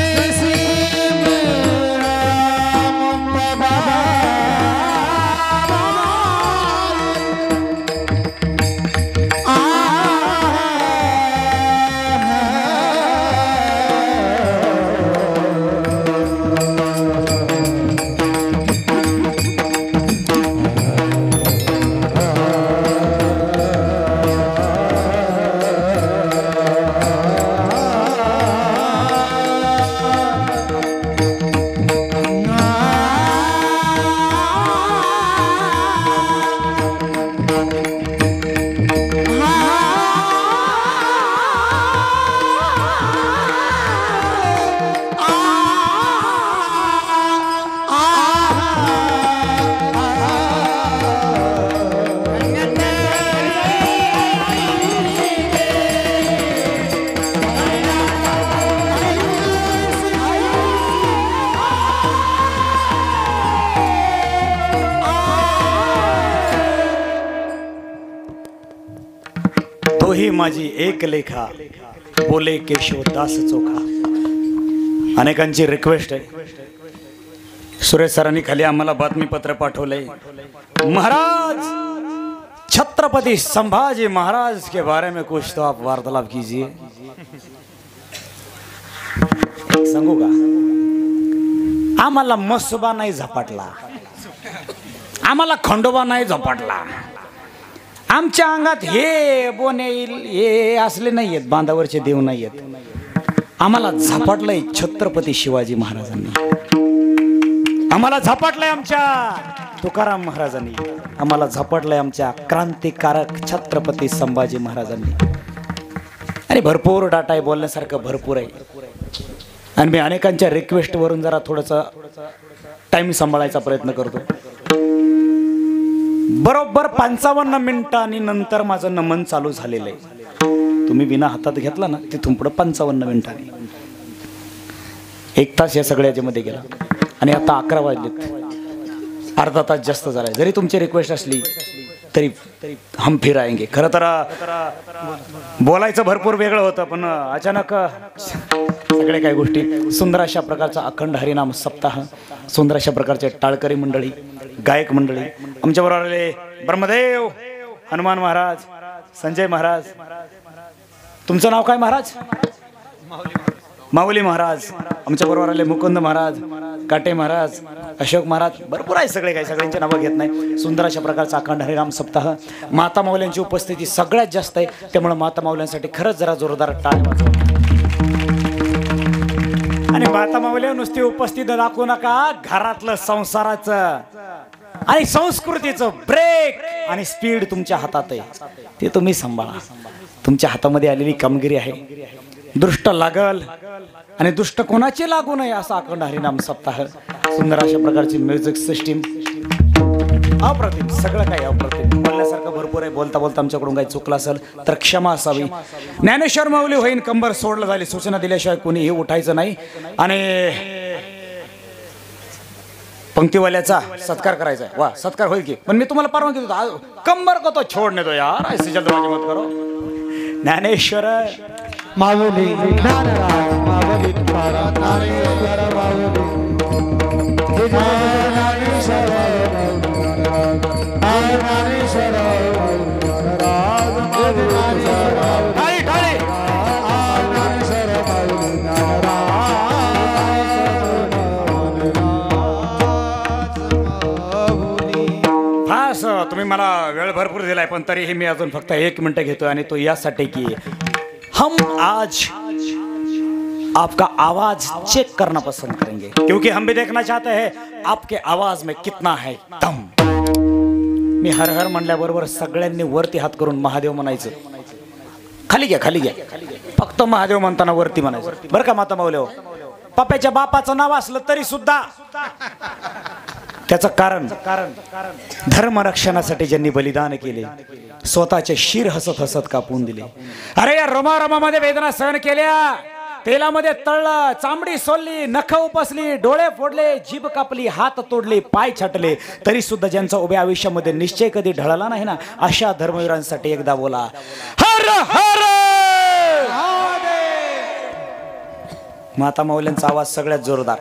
कन्याईची तारीके, मन केशवदास तोही माझी एक लेखा, बोले केशवदास चोखा। अनेकांची रिक्वेस्ट आहे, सुरेश सरांनी खाली आम्हाला बातमीपत्र पाठवलंय, महाराज छत्रपति संभाजी महाराज के बारे में कुछ तो आप वार्तालाप कीजिए। एक सांगू का, आम्हाला मसुबा नाही झपाटला, आम्हाला खंडोबा नाही झपाटला, आमच्या अंगात हे बोने हे असले नाही आहेत, बांधावरचे देव नाही आहेत। आम्हाला झपाटलंय छत्रपती शिवाजी महाराजांनी, आम्हाला झपाटलंय आमच्या तुकाराम महाराजांनी, आम्हाला झपाटलंय आमच्या क्रांतिकारक छत्रपती संभाजी महाराजांनी। आणि भरपूर डाटा आहे, बोलण्यासारखं भरपूर आहे, आणि मी अनेकांच्या रिक्वेस्ट वरून जरा थोडासा टाइम सांभाळायचा प्रयत्न करतो। बरोबर 55 मिनिटांनी नंतर माझं नमन चालू झालेलं आहे। तुम्ही विना हातात घेतला ना तिथून पुढे 55 मिनिटांनी 1 तास या सगळ्याच्या मध्ये गेला आणि आता 11 वाजलेत, अर्धा तास जास्त झालाय. जरी तुमची रिक्वेस्ट असली तरी हम फिर आएंगे. खरं तर बोलायचं भरपूर वेगळं होतं, पण अचानक सगळे काही गोष्टी. सुंदर अशा प्रकारचा अखंड हरिनाम सप्ताह, सुंदर अशा प्रकारचे टाळकरी मंडळी, गायक मंडळी, आमच्याबरोबर आलेले ब्रह्मदेव, हनुमान महाराज, संजय महाराज. तुमचं नाव काय महाराज? माऊली महाराज. आमच्याबरोबर आले मुकुंद महाराज, काटे महाराज, अशोक महाराज. भरपूर आहे सगळे काही, सगळ्यांची नावं घेत नाही. सुंदर अशा प्रकारचा अखंड हरिनाम सप्ताह. माता माऊल्यांची उपस्थिती सगळ्यात जास्त आहे, त्यामुळे माता माऊल्यांसाठी खरंच जरा जोरदार टाळ्या वाजवा. आणि माता माऊल्या नुसती उपस्थित दाखवू नका, घरातलं संसाराचं आणि संस्कृतीचं ब्रेक आणि स्पीड तुमच्या हातात आहे, ते तुम्ही सांभाळा. तुमच्या हातामध्ये आलेली कामगिरी आहे. दृष्ट लागल आणि दुष्ट कोणाची लागू नये असा अखंड हरिनाम सप्ताह. सुंदर अशा प्रकारची म्युझिक सिस्टीम, अप्रतिम, सगळं काही अप्रतिम. बोलण्यासारखं भरपूर आहे. बोलता बोलता आमच्याकडून काही चुकलं असेल तर क्षमा असावी. ज्ञानेश्वर माऊली होईन कंबर सोडलं झाली, सूचना दिल्याशिवाय कोणीही उठायचं नाही. आणि पंक्तीवाल्याचा सत्कार करायचा आहे. वा, सत्कार होईल की, पण मी तुम्हाला परवानगी देतो. कंबर को तो छोडने दो यार, ऐसे जल्दबाजी मत करो. ज्ञानेश्वर माऊली ज्ञानराज, माऊली तुकाराम, ज्ञानेश्वर माऊली, ज्ञानेश्वर ज्ञानेश्वर तुम्ही मला वेळ भरपूर दिलाय, पण तरीही मी अजून फक्त 1 मिनिट घेतोय. आणि तो यासाठी की हम आज आपका आवाज चेक करना पसंद करेंगे, क्योंकि हम भी देखना चाहते हैं आपके आवाज में कितना है दम. मी हर हर म्हणल्याबरोबर सगळ्यांनी वरती हात करून महादेव म्हणायचं. खाली घ्या, खाली घ्या. फक्त महादेव म्हणताना वरती म्हणायचं बरं का माता माऊली. पप्याच्या बापाचं नाव असलं तरी सुद्धा त्याचं कारण धर्मरक्षणासाठी ज्यांनी बलिदान केले, स्वतःचे शिर हसत हसत कापून दिले. अरे या रोमारोमामध्ये वेदना सहन केल्या, तेलामध्ये तळलं, चामडी सोलली, नख उपसली, डोळे फोडले, जीभ कापली, हात तोडले, पाय छाटले, तरी सुद्धा ज्यांचा उभ्या आयुष्यामध्ये निश्चय कधी ढळला नाही ना, अशा धर्मवीरांसाठी एकदा बोला हर हर. माता माऊल्यांचा आवाज सगळ्यात जोरदार.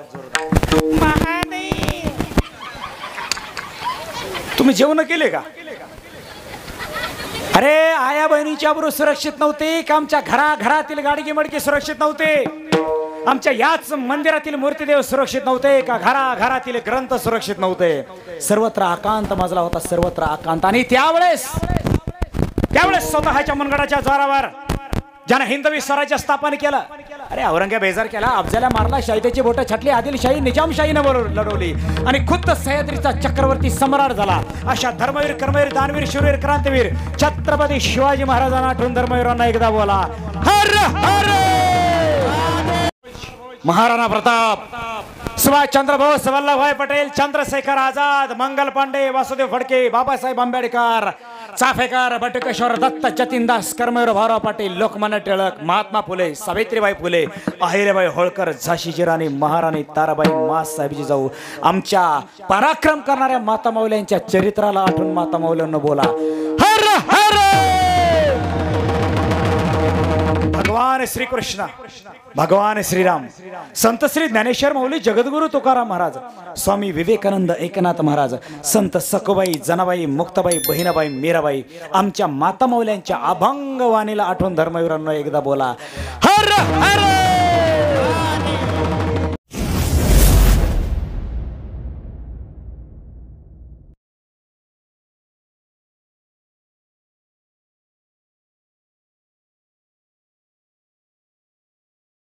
तुम्ही जेवण केले का? अरे आया बहिणीची आबरू सुरक्षित नव्हती का? आमच्या घरातील गाडगी मडकी सुरक्षित नव्हते? आमच्या याच मंदिरातील मूर्तीदेव सुरक्षित नव्हते का? घरातील ग्रंथ सुरक्षित नव्हते? सर्वत्र आकांत माजला होता, सर्वत्र आकांत. आणि त्यावेळेस स्वतःच्या मनगडाच्या जोरावर ज्यानं हिंदवी स्वराज्य स्थापन केलं, अरे औरंगजेब बेजार केला, अफजला मारला, शाहिदेची बोटं छाटली, आदिलशाही निजामशाहीने लढवली आणि खुद्द सह्याद्रीचा चक्रवर्ती सम्राट झाला. अशा धर्मवीर, कर्मवीर, दानवीर, शूरवीर, क्रांतीवीर छत्रपती शिवाजी महाराजांना आठवून धर्मवीरांना एकदा बोला हर हर. महाराणा प्रताप, सुभाषचंद्र बोस, वल्लभभाई पटेल, चंद्रशेखर आझाद, मंगल पांडे, वासुदेव फडके, बाबासाहेब आंबेडकर, चाफेकर, बटुकेश्वर दत्त, जतीनदास, कर्मवीर भाऊराव पाटील, लोकमान्य टिळक, महात्मा फुले, सावित्रीबाई फुले, अहिल्याबाई होळकर, झाशीची राणी महाराणी ताराबाई, माँसाहेबजी जाऊ, आमच्या पराक्रम करणाऱ्या माता माऊल्यांच्या चरित्राला आठवून माता माऊल्यांना बोला हर हर. भगवान श्री कृष्ण, भगवान श्रीराम, संत श्री ज्ञानेश्वर माऊली, जगद्गुरु तुकाराम महाराज, स्वामी विवेकानंद एकनाथ महाराज, संत सखुबाई, जनाबाई, मुक्ताबाई, बहिणाबाई, मीराबाई, आमच्या माता माऊल्यांच्या अभंग वाणीला आठवून धर्मवीरांना एकदा बोला हर हर.